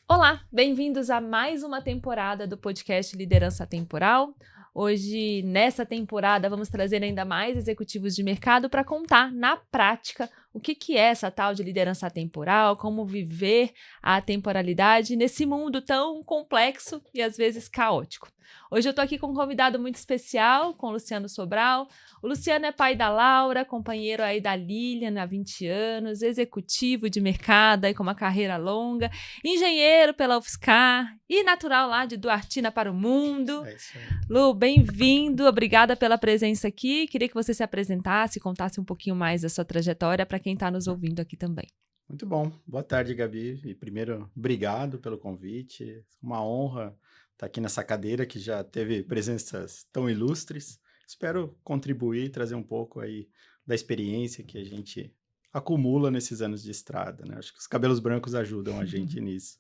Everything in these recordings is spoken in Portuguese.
Olá, bem-vindos a mais uma temporada do podcast Liderança Temporal. Hoje, nessa temporada, vamos trazer ainda mais executivos de mercado para contar, na prática, o que é essa tal de liderança temporal, como viver a temporalidade nesse mundo tão complexo e, às vezes, caótico. Hoje eu estou aqui com um convidado muito especial, com o Luciano Sobral. O Luciano é pai da Laura, companheiro aí da Lilian há 20 anos, executivo de mercado aí com uma carreira longa, engenheiro pela UFSCar e natural lá de Duartina para o mundo. É isso aí. Lu, bem-vindo, obrigada pela presença aqui. Queria que você se apresentasse, contasse um pouquinho mais da sua trajetória para quem está nos ouvindo aqui também. Muito bom. Boa tarde, Gabi. E primeiro, obrigado pelo convite. Uma honra estar aqui nessa cadeira que já teve presenças tão ilustres. Espero contribuir e trazer um pouco aí da experiência que a gente acumula nesses anos de estrada, né? Acho que os cabelos brancos ajudam a gente nisso.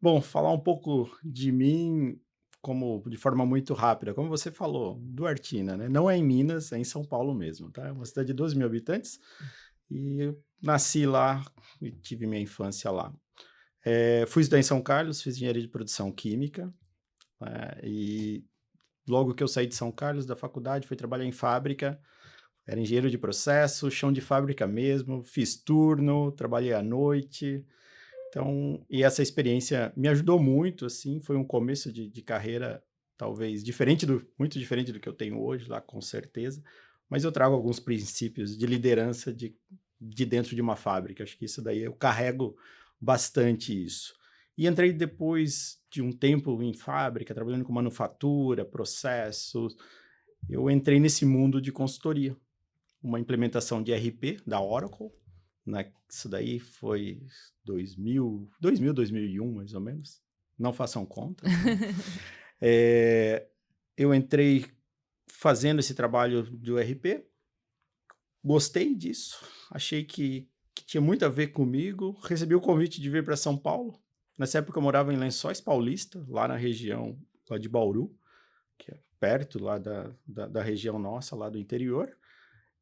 Bom, falar um pouco de mim de forma muito rápida, como você falou, Duartina, né? Não é em Minas, é em São Paulo mesmo, tá? É uma cidade de 12 mil habitantes e eu nasci lá e tive minha infância lá. Fui estudar em São Carlos, fiz engenharia de produção química, e logo que eu saí de São Carlos da faculdade, fui trabalhar em fábrica, era engenheiro de processo, chão de fábrica mesmo, fiz turno, trabalhei à noite. Então, e essa experiência me ajudou muito, assim, foi um começo de carreira talvez muito diferente do que eu tenho hoje lá, com certeza, mas eu trago alguns princípios de liderança de dentro de uma fábrica, acho que isso daí eu carrego bastante isso. E entrei depois de um tempo em fábrica, trabalhando com manufatura, processos, eu entrei nesse mundo de consultoria, uma implementação de ERP da Oracle, isso daí foi 2001, mais ou menos. Não façam conta. Eu entrei fazendo esse trabalho do ERP, gostei disso, achei que tinha muito a ver comigo, recebi o convite de vir para São Paulo. Nessa época eu morava em Lençóis Paulista, lá na região lá de Bauru, que é perto lá da região nossa, lá do interior.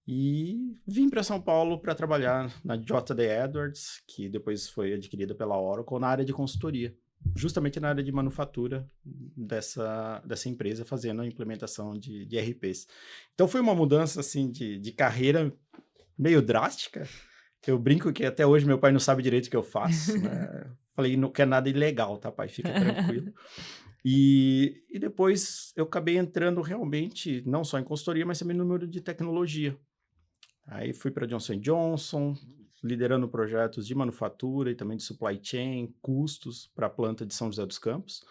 E vim para São Paulo para trabalhar na JD Edwards, que depois foi adquirida pela Oracle, na área de consultoria, justamente na área de manufatura dessa empresa, fazendo a implementação de RPs. Então foi uma mudança assim de carreira meio drástica. Eu brinco que até hoje meu pai não sabe direito o que eu faço, né? Falei, não quer nada ilegal, tá, pai? Fica tranquilo. E depois eu acabei entrando realmente, não só em consultoria, mas também no número de tecnologia. Aí fui para Johnson & Johnson, liderando projetos de manufatura e também de supply chain, custos para a planta de São José dos Campos,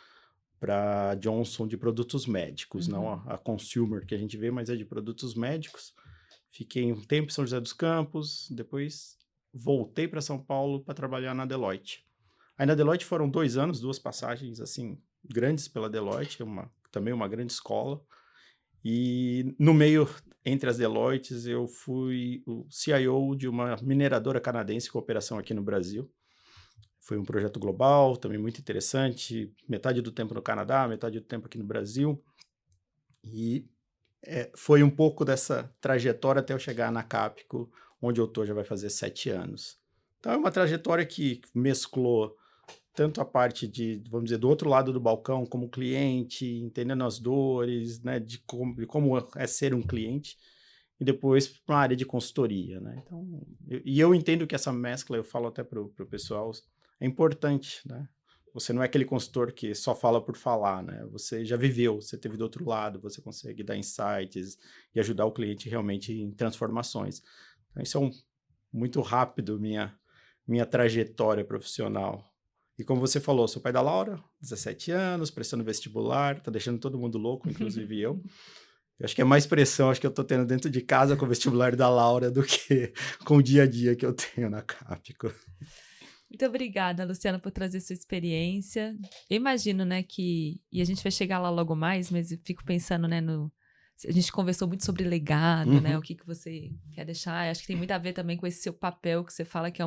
para Johnson de produtos médicos, não a consumer que a gente vê, mas é de produtos médicos. Fiquei um tempo em São José dos Campos, depois voltei para São Paulo para trabalhar na Deloitte. Aí na Deloitte foram 2 anos, 2 passagens assim grandes pela Deloitte, também uma grande escola. E no meio, entre as Deloittes, eu fui o CIO de uma mineradora canadense com operação aqui no Brasil. Foi um projeto global, também muito interessante, metade do tempo no Canadá, metade do tempo aqui no Brasil. E foi um pouco dessa trajetória até eu chegar na Capco, onde eu estou já vai fazer 7 anos. Então é uma trajetória que mesclou tanto a parte de, vamos dizer, do outro lado do balcão, como cliente, entendendo as dores, né, de como é ser um cliente, e depois para uma área de consultoria, né? Então, eu entendo que essa mescla, eu falo até para o pessoal, é importante, né? Você não é aquele consultor que só fala por falar, né? Você já viveu, você teve do outro lado, você consegue dar insights e ajudar o cliente realmente em transformações. Então, isso é muito rápido, minha trajetória profissional. E como você falou, sou pai da Laura, 17 anos, prestando vestibular, tá deixando todo mundo louco, inclusive eu. Eu acho que é mais pressão, acho que eu tô tendo dentro de casa com o vestibular da Laura do que com o dia a dia que eu tenho na Capco. Muito obrigada, Luciana, por trazer sua experiência. Eu imagino, né, e a gente vai chegar lá logo mais, mas eu fico pensando, né, a gente conversou muito sobre legado, né, o que você quer deixar. Eu acho que tem muito a ver também com esse seu papel que você fala que é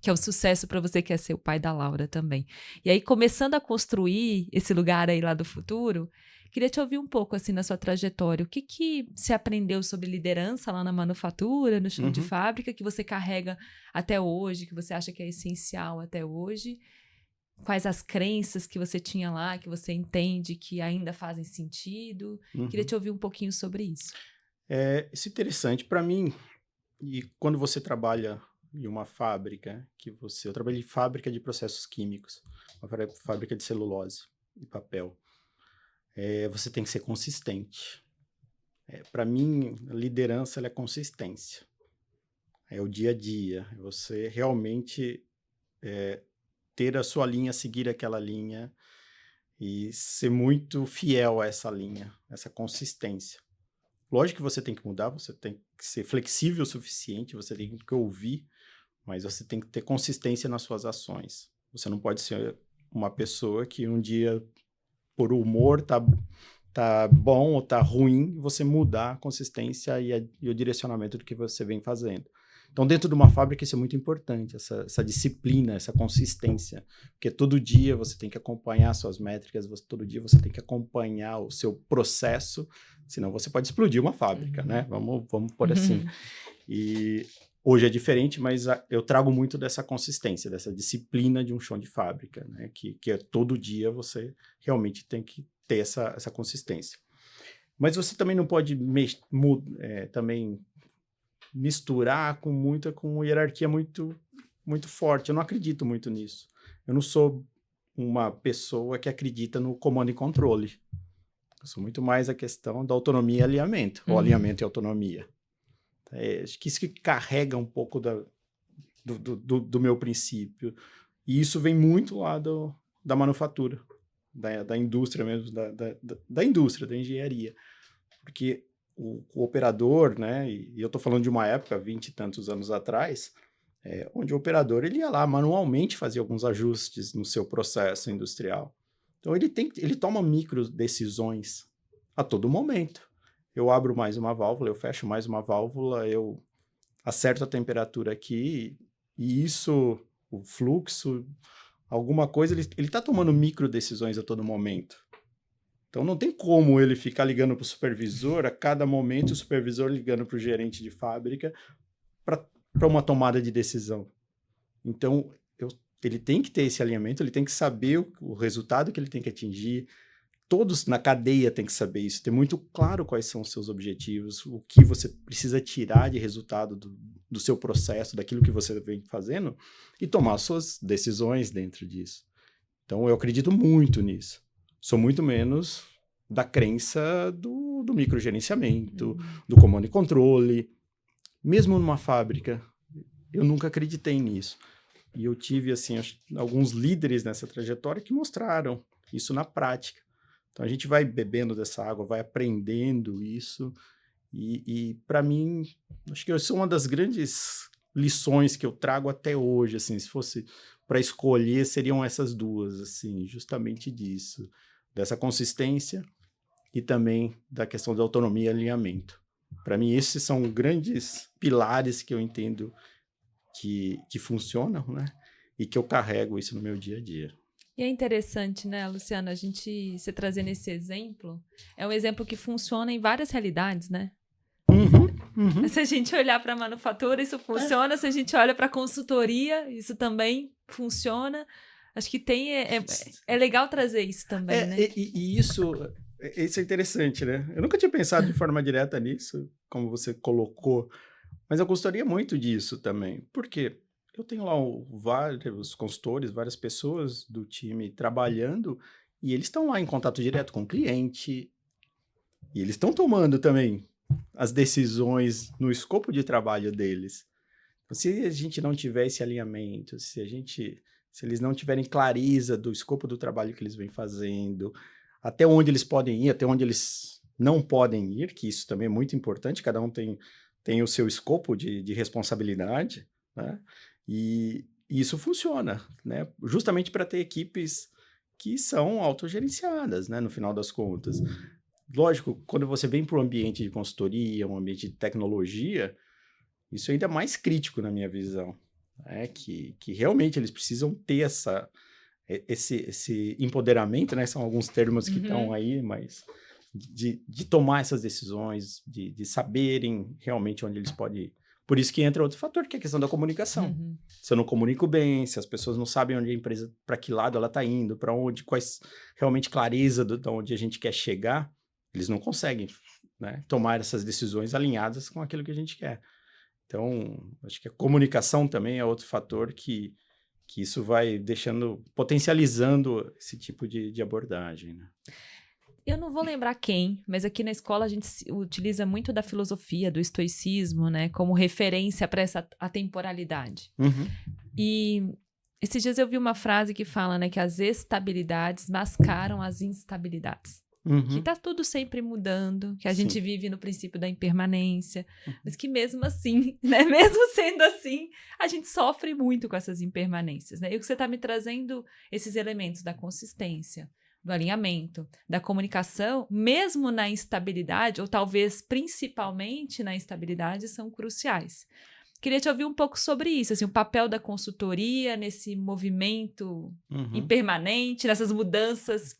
que é o sucesso para você, que é ser o pai da Laura também. E aí, começando a construir esse lugar aí lá do futuro, queria te ouvir um pouco, assim, na sua trajetória. O que você aprendeu sobre liderança lá na manufatura, no chão de fábrica, que você carrega até hoje, que você acha que é essencial até hoje? quais as crenças que você tinha lá, que você entende que ainda fazem sentido. Queria te ouvir um pouquinho sobre isso. Isso é interessante. Para mim, e quando você trabalha em uma fábrica, eu trabalhei em fábrica de processos químicos, uma fábrica de celulose e papel. Você tem que ser consistente. Para mim, a liderança ela é consistência. É o dia a dia. Você realmente ter a sua linha, seguir aquela linha e ser muito fiel a essa linha, essa consistência. Lógico que você tem que mudar, você tem que ser flexível o suficiente, você tem que ouvir, mas você tem que ter consistência nas suas ações. Você não pode ser uma pessoa que um dia, por humor, tá bom ou tá ruim, você mudar a consistência e o direcionamento do que você vem fazendo. Então, dentro de uma fábrica, isso é muito importante, essa disciplina, essa consistência, porque todo dia você tem que acompanhar suas métricas, todo dia você tem que acompanhar o seu processo, senão você pode explodir uma fábrica, né? Vamos por assim. E hoje é diferente, mas eu trago muito dessa consistência, dessa disciplina de um chão de fábrica, né? Que é todo dia você realmente tem que ter essa consistência. Mas você também não pode também misturar com hierarquia muito, muito forte. Eu não acredito muito nisso. Eu não sou uma pessoa que acredita no comando e controle. Eu sou muito mais a questão da autonomia e alinhamento, ou alinhamento e autonomia. Acho que isso que carrega um pouco do meu princípio. E isso vem muito lá da manufatura, da indústria mesmo, da indústria, da engenharia. Porque o operador, né, e eu estou falando de uma época, 20 e tantos anos atrás, onde o operador ele ia lá manualmente fazer alguns ajustes no seu processo industrial. Então ele toma micro decisões a todo momento. Eu abro mais uma válvula, eu fecho mais uma válvula, eu acerto a temperatura aqui, e isso, o fluxo, alguma coisa, ele está tomando micro decisões a todo momento. Então, não tem como ele ficar ligando para o supervisor a cada momento, o supervisor ligando para o gerente de fábrica para uma tomada de decisão. Então, ele tem que ter esse alinhamento, ele tem que saber o resultado que ele tem que atingir. Todos na cadeia têm que saber isso, ter muito claro quais são os seus objetivos, o que você precisa tirar de resultado do seu processo, daquilo que você vem fazendo, e tomar suas decisões dentro disso. Então, eu acredito muito nisso. Sou muito menos da crença do microgerenciamento, do comando e controle. Mesmo numa fábrica, eu nunca acreditei nisso. E eu tive, assim, alguns líderes nessa trajetória que mostraram isso na prática. Então, a gente vai bebendo dessa água, vai aprendendo isso. E para mim, acho que isso é uma das grandes lições que eu trago até hoje, assim, se fosse para escolher, seriam essas duas, assim, justamente disso, dessa consistência e também da questão da autonomia e alinhamento. Para mim, esses são grandes pilares que eu entendo que funcionam, né? E que eu carrego isso no meu dia a dia. E é interessante, né, Luciana, você trazendo esse exemplo, é um exemplo que funciona em várias realidades, né? Se a gente olhar para a manufatura, isso funciona. Se a gente olha para a consultoria, isso também funciona. Acho que é legal trazer isso também, né? E isso é interessante, né? Eu nunca tinha pensado de forma direta nisso, como você colocou, mas eu gostaria muito disso também. Por quê? Eu tenho lá vários consultores, várias pessoas do time trabalhando, e eles estão lá em contato direto com o cliente, e eles estão tomando também as decisões no escopo de trabalho deles. Então, se a gente não tiver esse alinhamento, se eles não tiverem clareza do escopo do trabalho que eles vêm fazendo, até onde eles podem ir, até onde eles não podem ir, que isso também é muito importante, cada um tem o seu escopo de responsabilidade, né? E isso funciona, né? Justamente para ter equipes que são autogerenciadas, né? No final das contas. Lógico, quando você vem para um ambiente de consultoria, um ambiente de tecnologia, isso é ainda mais crítico na minha visão, né? Que realmente eles precisam ter esse empoderamento, né? São alguns termos que estão aí, mas de tomar essas decisões, de saberem realmente onde eles podem Por isso que entra outro fator, que é a questão da comunicação. Uhum. Se eu não comunico bem, se as pessoas não sabem onde a empresa, para que lado ela está indo, para onde, quais realmente clareza de onde a gente quer chegar, eles não conseguem, né, tomar essas decisões alinhadas com aquilo que a gente quer. Então, acho que a comunicação também é outro fator que isso vai potencializando esse tipo de abordagem, né? Eu não vou lembrar quem, mas aqui na escola a gente utiliza muito da filosofia, do estoicismo, né, como referência para essa atemporalidade. Uhum. E esses dias eu vi uma frase que fala, né, que as estabilidades mascaram as instabilidades. Uhum. Que tá tudo sempre mudando, que a gente vive no princípio da impermanência, mas que mesmo assim, né, mesmo sendo assim, a gente sofre muito com essas impermanências, né? E o que você tá me trazendo, esses elementos da consistência, do alinhamento, da comunicação, mesmo na instabilidade, ou talvez principalmente na instabilidade, são cruciais. Queria te ouvir um pouco sobre isso, assim, o papel da consultoria nesse movimento impermanente, nessas mudanças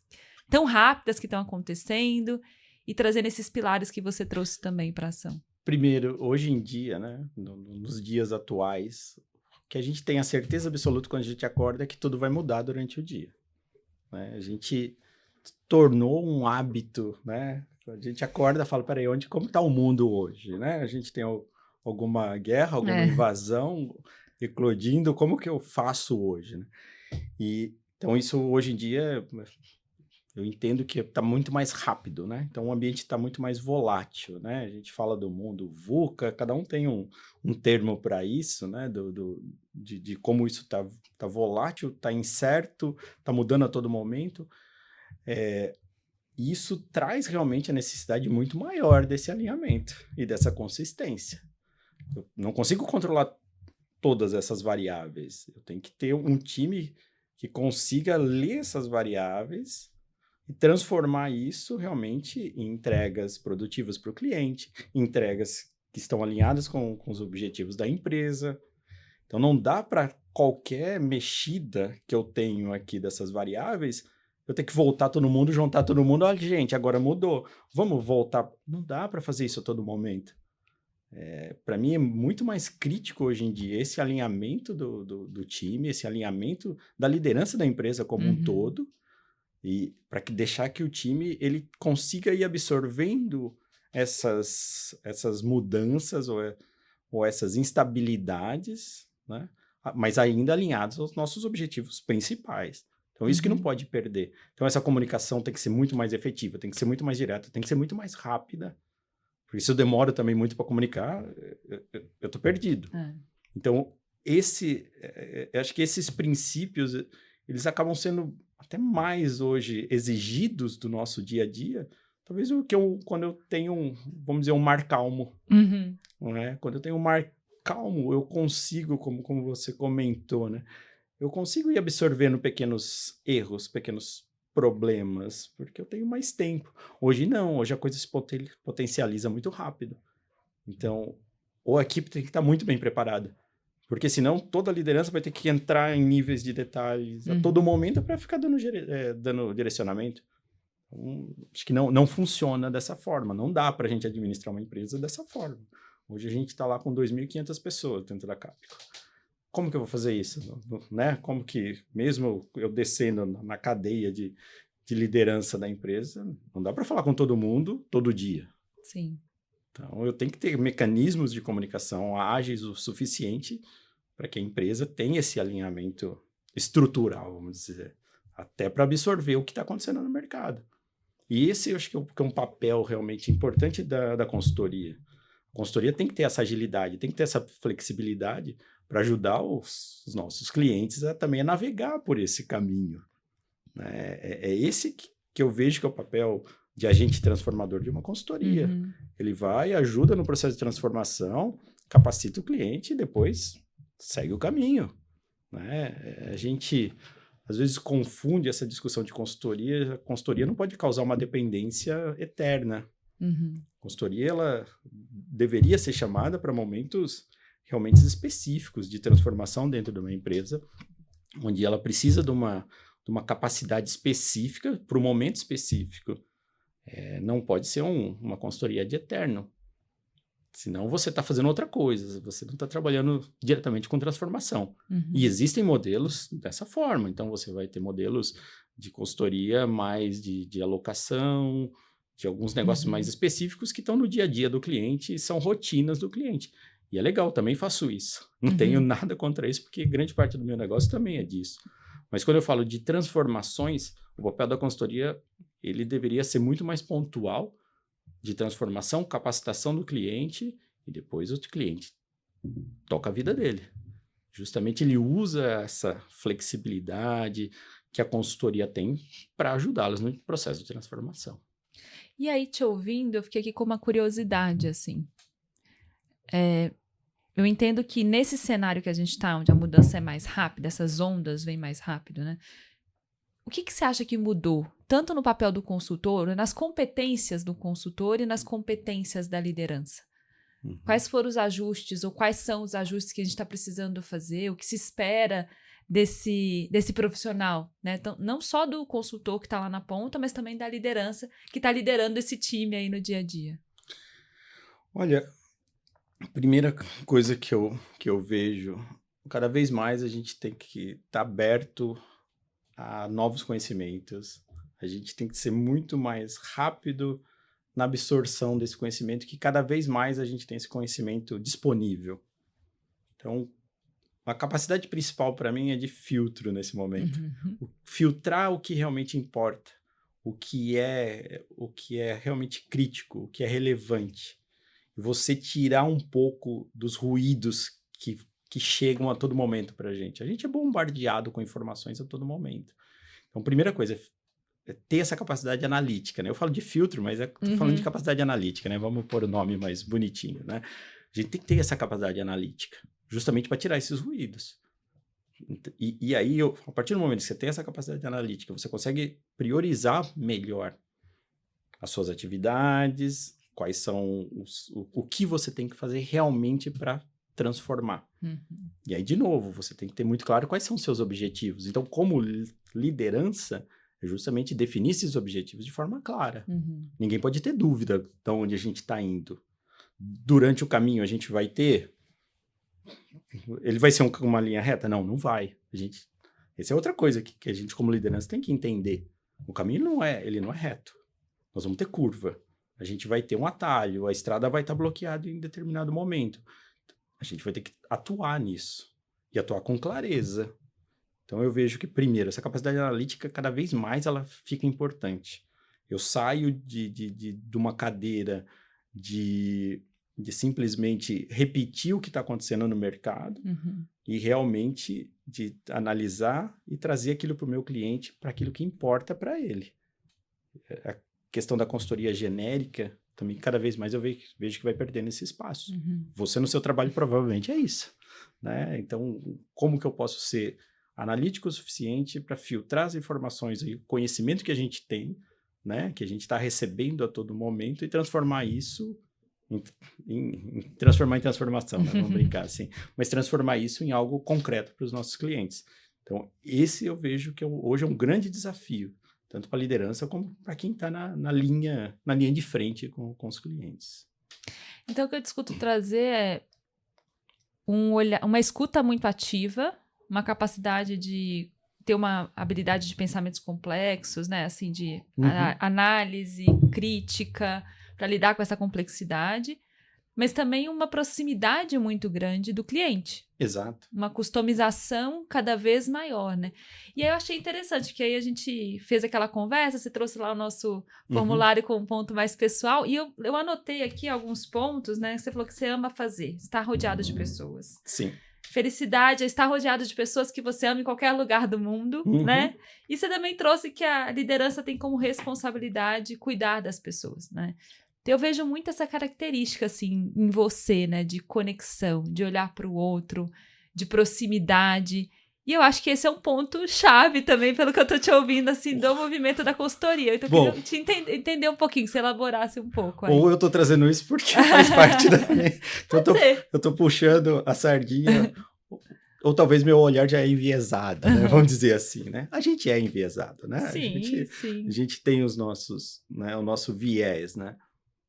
tão rápidas que estão acontecendo e trazendo esses pilares que você trouxe também para a ação. Primeiro, hoje em dia, né, nos dias atuais, que a gente tem a certeza absoluta quando a gente acorda é que tudo vai mudar durante o dia. Né? A gente tornou um hábito, né? A gente acorda e fala, peraí, como está o mundo hoje? Né? A gente tem alguma guerra, alguma invasão eclodindo, como que eu faço hoje? Né? Então, isso hoje em dia... Eu entendo que está muito mais rápido, né? Então, o ambiente está muito mais volátil, né? A gente fala do mundo VUCA, cada um tem um termo para isso, né? De como isso está volátil, está incerto, está mudando a todo momento. Isso traz realmente a necessidade muito maior desse alinhamento e dessa consistência. Eu não consigo controlar todas essas variáveis. Eu tenho que ter um time que consiga ler essas variáveis e transformar isso realmente em entregas produtivas para o cliente, entregas que estão alinhadas com os objetivos da empresa. Então, não dá para qualquer mexida que eu tenho aqui dessas variáveis, eu ter que voltar todo mundo, juntar todo mundo. Olha, gente, agora mudou. Vamos voltar. Não dá para fazer isso a todo momento. Para mim, é muito mais crítico hoje em dia esse alinhamento do time, esse alinhamento da liderança da empresa como um todo, e para deixar que o time ele consiga ir absorvendo essas mudanças ou essas instabilidades, né? Mas ainda alinhados aos nossos objetivos principais. Então, isso que não pode perder. Então, essa comunicação tem que ser muito mais efetiva, tem que ser muito mais direta, tem que ser muito mais rápida. Porque se eu demoro também muito para comunicar, eu estou perdido. Então, eu acho que esses princípios, eles acabam sendo até mais hoje exigidos do nosso dia a dia, talvez quando eu tenho vamos dizer, um mar calmo. Não é? Quando eu tenho um mar calmo, eu consigo, como você comentou, né? Eu consigo ir absorvendo pequenos erros, pequenos problemas, porque eu tenho mais tempo. Hoje não, hoje a coisa se potencializa muito rápido. Então, ou a equipe tem que estar muito bem preparada, porque senão toda a liderança vai ter que entrar em níveis de detalhes a todo momento para ficar dando direcionamento. Acho que não funciona dessa forma. Não dá para a gente administrar uma empresa dessa forma. Hoje a gente está lá com 2.500 pessoas dentro da Capco. Como que eu vou fazer isso? Né? Como que, mesmo eu descendo na cadeia de liderança da empresa, não dá para falar com todo mundo todo dia. Sim. Então, eu tenho que ter mecanismos de comunicação ágeis o suficiente para que a empresa tenha esse alinhamento estrutural, vamos dizer, até para absorver o que está acontecendo no mercado. E esse eu acho que é um papel realmente importante da consultoria. A consultoria tem que ter essa agilidade, tem que ter essa flexibilidade para ajudar os nossos clientes também a navegar por esse caminho. É esse que eu vejo que é o papel de agente transformador de uma consultoria. Ele vai, ajuda no processo de transformação, capacita o cliente e depois segue o caminho. Né? A gente, às vezes, confunde essa discussão de consultoria. A consultoria não pode causar uma dependência eterna. A consultoria ela deveria ser chamada para momentos realmente específicos de transformação dentro de uma empresa, onde ela precisa de uma capacidade específica para um momento específico. Não pode ser uma consultoria de eterno. Senão você está fazendo outra coisa, você não está trabalhando diretamente com transformação. Uhum. E existem modelos dessa forma. Então, você vai ter modelos de consultoria mais de alocação, de alguns negócios mais específicos que estão no dia a dia do cliente e são rotinas do cliente. E é legal, também faço isso. Não tenho nada contra isso, porque grande parte do meu negócio também é disso. Mas quando eu falo de transformações, o papel da consultoria ele deveria ser muito mais pontual, de transformação, capacitação do cliente, e depois o cliente toca a vida dele. Justamente ele usa essa flexibilidade que a consultoria tem para ajudá-los no processo de transformação. E aí, te ouvindo, eu fiquei aqui com uma curiosidade, assim. Eu entendo que nesse cenário que a gente está, onde a mudança é mais rápida, essas ondas vêm mais rápido, né? O que você acha que mudou, tanto no papel do consultor, nas competências do consultor e nas competências da liderança? Quais foram os ajustes, ou quais são os ajustes que a gente está precisando fazer, o que se espera desse profissional, né? Então, não só do consultor que está lá na ponta, mas também da liderança que está liderando esse time aí no dia a dia. Olha, a primeira coisa que eu vejo, cada vez mais a gente tem que estar aberto a novos conhecimentos, a gente tem que ser muito mais rápido na absorção desse conhecimento, que cada vez mais a gente tem esse conhecimento disponível. Então, a capacidade principal para mim é de filtro nesse momento. Filtrar o que realmente importa, o que é realmente crítico, o que é relevante. Você tirar um pouco dos ruídos que chegam a todo momento para a gente. A gente é bombardeado com informações a todo momento. Então, a primeira coisa é ter essa capacidade analítica, né? Eu falo de filtro, mas estou falando de capacidade analítica, né? Vamos pôr o nome mais bonitinho, né? A gente tem que ter essa capacidade analítica, justamente para tirar esses ruídos. E aí, a partir do momento que você tem essa capacidade analítica, você consegue priorizar melhor as suas atividades, quais são o que você tem que fazer realmente para transformar. E aí, de novo, você tem que ter muito claro quais são os seus objetivos. Então, como liderança, é justamente definir esses objetivos de forma clara. Ninguém pode ter dúvida de onde a gente está indo. Durante o caminho, a gente vai ter... Ele vai ser uma linha reta? Não vai. Essa é outra coisa que a gente, como liderança, tem que entender. O caminho ele não é reto. Nós vamos ter curva. A gente vai ter um atalho, a estrada vai estar bloqueada em determinado momento. A gente vai ter que atuar nisso. E atuar com clareza. Então, eu vejo que, primeiro, essa capacidade analítica, cada vez mais, ela fica importante. Eu saio de uma cadeira de simplesmente repetir o que está acontecendo no mercado e realmente de analisar e trazer aquilo para o meu cliente, para aquilo que importa para ele. A questão da consultoria genérica, também cada vez mais eu vejo que vai perdendo esse espaço. Você no seu trabalho provavelmente é isso, né? Então, como que eu posso ser analítico o suficiente para filtrar as informações, o conhecimento que a gente tem, né? Que a gente está recebendo a todo momento e transformar isso transformar em transformação, né? Vamos brincar assim, mas transformar isso em algo concreto para os nossos clientes. Então, esse eu vejo que hoje é um grande desafio, tanto para a liderança como para quem está na linha de frente com os clientes. Então, o que eu discuto trazer é uma escuta muito ativa, uma capacidade de ter uma habilidade de pensamentos complexos, né? Assim, de análise, crítica, para lidar com essa complexidade, mas também uma proximidade muito grande do cliente. Exato. Uma customização cada vez maior, né? E aí eu achei interessante, que aí a gente fez aquela conversa, você trouxe lá o nosso formulário com um ponto mais pessoal, e eu anotei aqui alguns pontos, né? Você falou que você ama fazer, estar rodeado de pessoas. Sim. Felicidade é estar rodeado de pessoas que você ama em qualquer lugar do mundo, né? E você também trouxe que a liderança tem como responsabilidade cuidar das pessoas, né? Eu vejo muito essa característica, assim, em você, né? De conexão, de olhar para o outro, de proximidade. E eu acho que esse é um ponto chave também, pelo que eu tô te ouvindo, assim, do movimento da consultoria. Então, eu queria te entender um pouquinho, que você elaborasse um pouco. Aí. Ou eu tô trazendo isso porque faz parte da minha... Então, eu tô puxando a sardinha, ou talvez meu olhar já é enviesado, né? Vamos dizer assim, né? A gente é enviesado, né? Sim, sim. A gente tem os nossos, né? O nosso viés, né?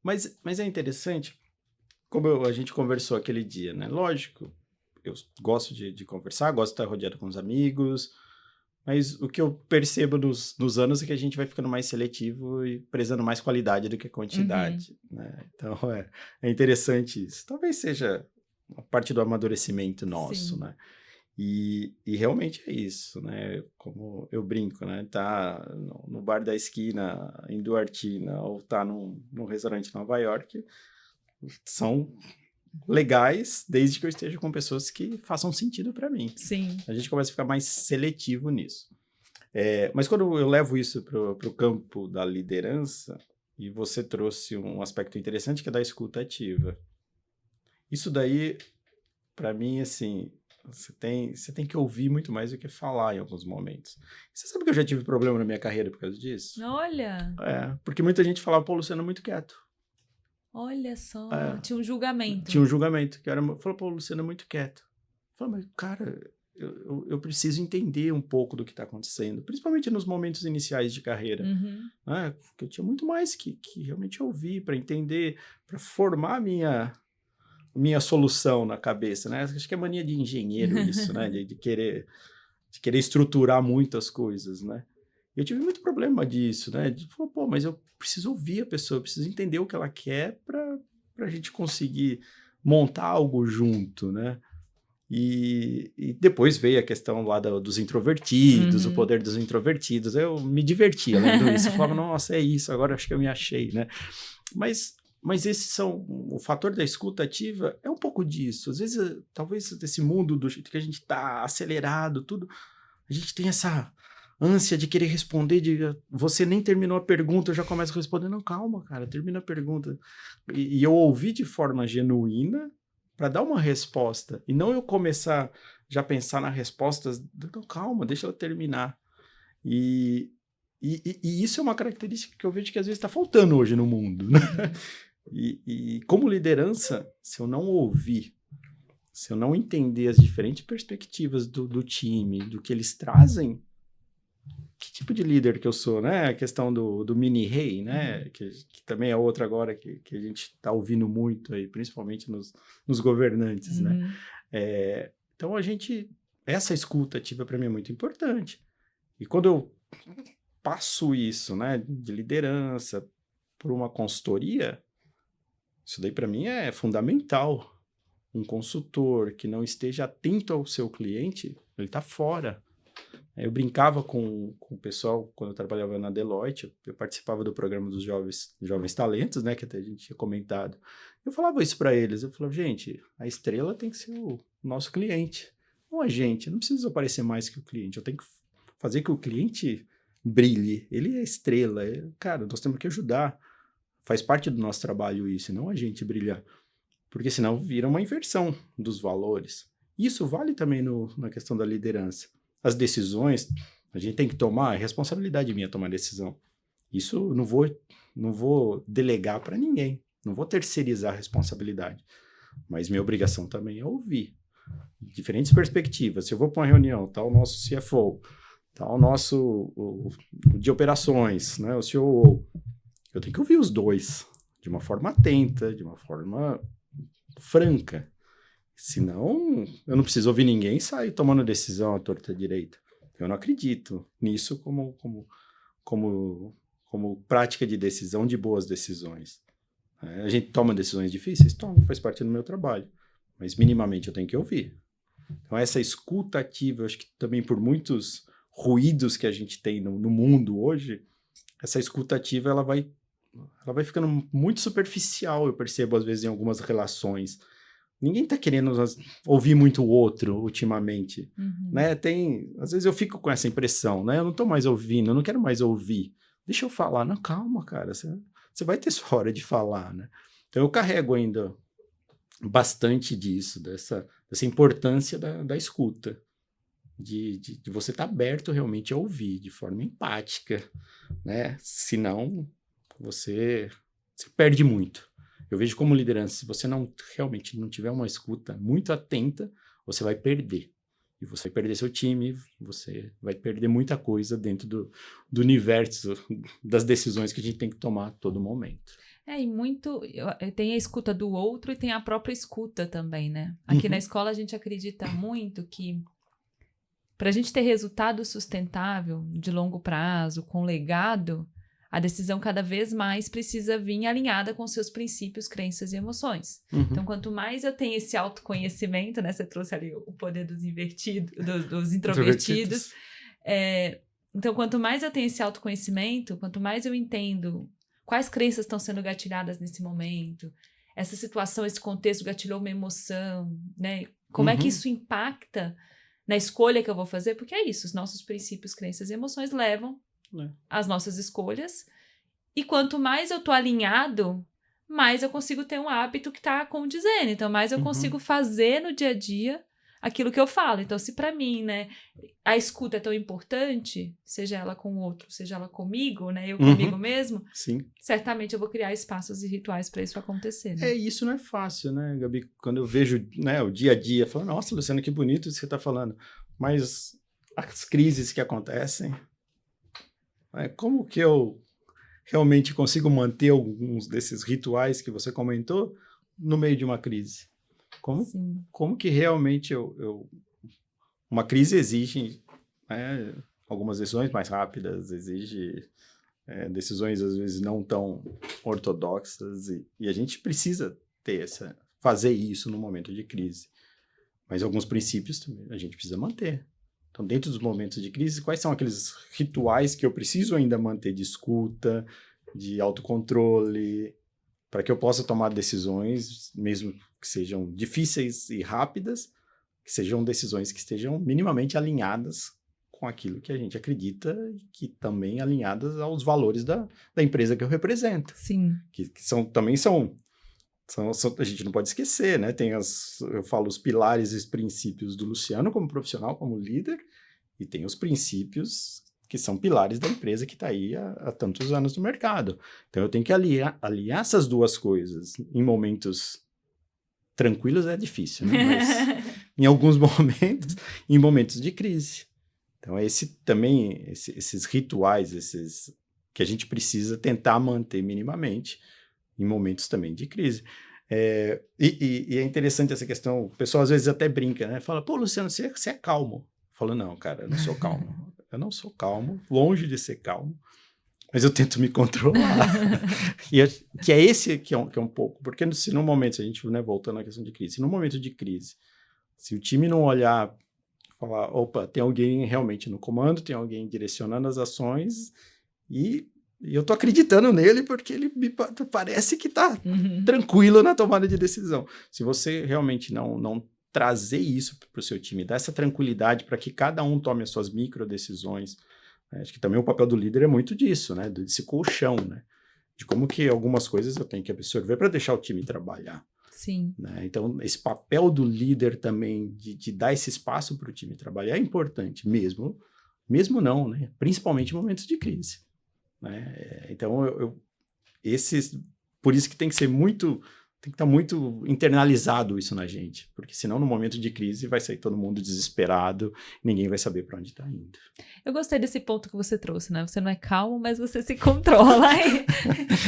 Mas é interessante, como a gente conversou aquele dia, né? Lógico, eu gosto de conversar, gosto de estar rodeado com os amigos, mas o que eu percebo nos anos é que a gente vai ficando mais seletivo e prezando mais qualidade do que Uhum. quantidade, né? Então, é interessante isso. Talvez seja a parte do amadurecimento nosso, Sim. né? E realmente é isso, né? Como eu brinco, né? Tá no bar da esquina, em Duartina, ou tá num restaurante em Nova York, são legais, desde que eu esteja com pessoas que façam sentido para mim. Sim. A gente começa a ficar mais seletivo nisso. Mas quando eu levo isso para o campo da liderança, e você trouxe um aspecto interessante que é da escuta ativa. Isso daí, para mim, assim, você tem que ouvir muito mais do que falar em alguns momentos. Você sabe que eu já tive problema na minha carreira por causa disso? Olha, Porque muita gente falava, pô, o Luciano é muito quieto. olha só. É, Tinha um julgamento. tinha um julgamento, que era, falou, pô, o Luciano é muito quieto. Eu falei, mas, cara, eu preciso entender um pouco do que está acontecendo, principalmente nos momentos iniciais de carreira. Uhum. Né? Porque eu tinha muito mais que realmente ouvir, para entender, para formar a minha solução na cabeça, né? Acho que é mania de engenheiro isso, né? De querer estruturar muitas coisas, né? Eu tive muito problema disso, né? De falar, pô, mas eu preciso ouvir a pessoa, eu preciso entender o que ela quer para a gente conseguir montar algo junto, né? E depois veio a questão lá dos introvertidos, o Uhum. poder dos introvertidos. Eu me divertia lendo isso. Eu falava, nossa, é isso, agora acho que eu me achei, né? Mas esses são... O fator da escuta ativa é um pouco disso. Às vezes, talvez desse mundo do jeito que a gente está acelerado, tudo, a gente tem essa ânsia de querer responder, você nem terminou a pergunta, eu já começo a responder. Não, calma, cara, termina a pergunta. E eu ouvi de forma genuína para dar uma resposta. E não eu começar já a pensar na resposta. Não, calma, deixa ela terminar. E isso é uma característica que eu vejo que às vezes está faltando hoje no mundo, né? Uhum. E como liderança, se eu não ouvir, se eu não entender as diferentes perspectivas do time, do que eles trazem, que tipo de líder que eu sou, né? A questão do mini-rei, né? Uhum. Que também é outra agora que a gente está ouvindo muito aí, principalmente nos governantes, né? Uhum. Então, essa escuta ativa para mim é muito importante. E quando eu passo isso, né, de liderança por uma consultoria, isso daí para mim é fundamental. Um consultor que não esteja atento ao seu cliente, ele está fora. Eu brincava com o pessoal quando eu trabalhava na Deloitte, eu participava do programa dos jovens talentos, né, que até a gente tinha comentado. Eu falava isso para eles, eu falava, gente, a estrela tem que ser o nosso cliente, não a gente. Eu não preciso aparecer mais que o cliente, eu tenho que fazer que o cliente brilhe. Ele é a estrela, cara, nós temos que ajudar. Faz parte do nosso trabalho isso, e não a gente brilhar. Porque senão vira uma inversão dos valores. Isso vale também na questão da liderança. As decisões, a gente tem que tomar, é responsabilidade minha tomar decisão. Isso não vou delegar para ninguém, não vou terceirizar a responsabilidade. Mas minha obrigação também é ouvir diferentes perspectivas. Se eu vou para uma reunião, tá o nosso CFO, tá o nosso de operações, né, o COO, eu tenho que ouvir os dois de uma forma atenta, de uma forma franca. Senão, eu não preciso ouvir ninguém sair tomando decisão à torta à direita. Eu não acredito nisso como prática de decisão, de boas decisões. A gente toma decisões difíceis? Toma, faz parte do meu trabalho. Mas minimamente eu tenho que ouvir. Então, essa escuta ativa, eu acho que também por muitos ruídos que a gente tem no mundo hoje, essa escuta ativa ela vai ficando muito superficial, eu percebo às vezes em algumas relações. Ninguém tá querendo ouvir muito o outro ultimamente, Uhum. né? Às vezes eu fico com essa impressão, né? Eu não tô mais ouvindo, eu não quero mais ouvir. Deixa eu falar. Não, calma, cara, você vai ter sua hora de falar, né? Então eu carrego ainda bastante disso, dessa importância da escuta, de você estar aberto realmente a ouvir de forma empática, né? Senão você perde muito. Eu vejo como liderança, se você realmente não tiver uma escuta muito atenta, você vai perder. E você vai perder seu time, você vai perder muita coisa dentro do universo das decisões que a gente tem que tomar a todo momento. E muito, tem a escuta do outro e tem a própria escuta também, né? Aqui na escola a gente acredita muito que para a gente ter resultado sustentável de longo prazo, com legado, a decisão cada vez mais precisa vir alinhada com seus princípios, crenças e emoções. Então, quanto mais eu tenho esse autoconhecimento, né? Você trouxe ali o poder dos dos introvertidos. Então, quanto mais eu tenho esse autoconhecimento, quanto mais eu entendo quais crenças estão sendo gatilhadas nesse momento, essa situação, esse contexto gatilhou uma emoção, né? Como é que isso impacta na escolha que eu vou fazer? Porque é isso, os nossos princípios, crenças e emoções levam as nossas escolhas. E quanto mais eu tô alinhado, mais eu consigo ter um hábito que tá condizendo. Então, mais eu consigo fazer no dia a dia aquilo que eu falo. Então, se para mim, né, a escuta é tão importante, seja ela com o outro, seja ela comigo, né, eu comigo mesmo, sim, certamente eu vou criar espaços e rituais para isso acontecer. Né? Isso não é fácil, né, Gabi? Quando eu vejo, né, o dia a dia, eu falo, nossa, Luciano, que bonito isso que você tá falando. Mas as crises que acontecem, como que eu realmente consigo manter alguns desses rituais que você comentou no meio de uma crise? Como que realmente uma crise exige algumas decisões mais rápidas, exige decisões às vezes não tão ortodoxas e a gente precisa fazer isso no momento de crise. Mas alguns princípios também a gente precisa manter. Então, dentro dos momentos de crise, quais são aqueles rituais que eu preciso ainda manter de escuta, de autocontrole, para que eu possa tomar decisões, mesmo que sejam difíceis e rápidas, que sejam decisões que estejam minimamente alinhadas com aquilo que a gente acredita e que também alinhadas aos valores da empresa que eu represento. Sim. Que também são, a gente não pode esquecer, né? Eu falo os pilares e os princípios do Luciano como profissional, como líder, e tem os princípios que são pilares da empresa que está aí há tantos anos no mercado. Então, eu tenho que aliar essas duas coisas. Em momentos tranquilos é difícil, né? Mas em alguns momentos, em momentos de crise. Então, esses rituais, que a gente precisa tentar manter minimamente em momentos também de crise. E é interessante essa questão, o pessoal às vezes até brinca, né? Fala, pô, Luciano, você é calmo. Eu falo, não, cara, eu não sou calmo. Eu não sou calmo, longe de ser calmo, mas eu tento me controlar. Que é esse que é um pouco, porque se num momento, se a gente, né, voltando à questão de crise, se num momento de crise, se o time não olhar, falar, opa, tem alguém realmente no comando, tem alguém direcionando as ações e eu tô acreditando nele porque ele me parece que tá tranquilo na tomada de decisão. Se você realmente não trazer isso para o seu time, dar essa tranquilidade para que cada um tome as suas micro decisões, né? Acho que também o papel do líder é muito disso, né? Desse colchão, né? De como que algumas coisas eu tenho que absorver para deixar o time trabalhar. Sim. Né? Então, esse papel do líder também de dar esse espaço para o time trabalhar é importante, mesmo não, né? Principalmente em momentos de crise. Né? Então, por isso que tem que ser tem que estar muito internalizado isso na gente, porque senão no momento de crise vai sair todo mundo desesperado, ninguém vai saber para onde está indo. Eu gostei desse ponto que você trouxe, né? Você não é calmo, mas você se controla.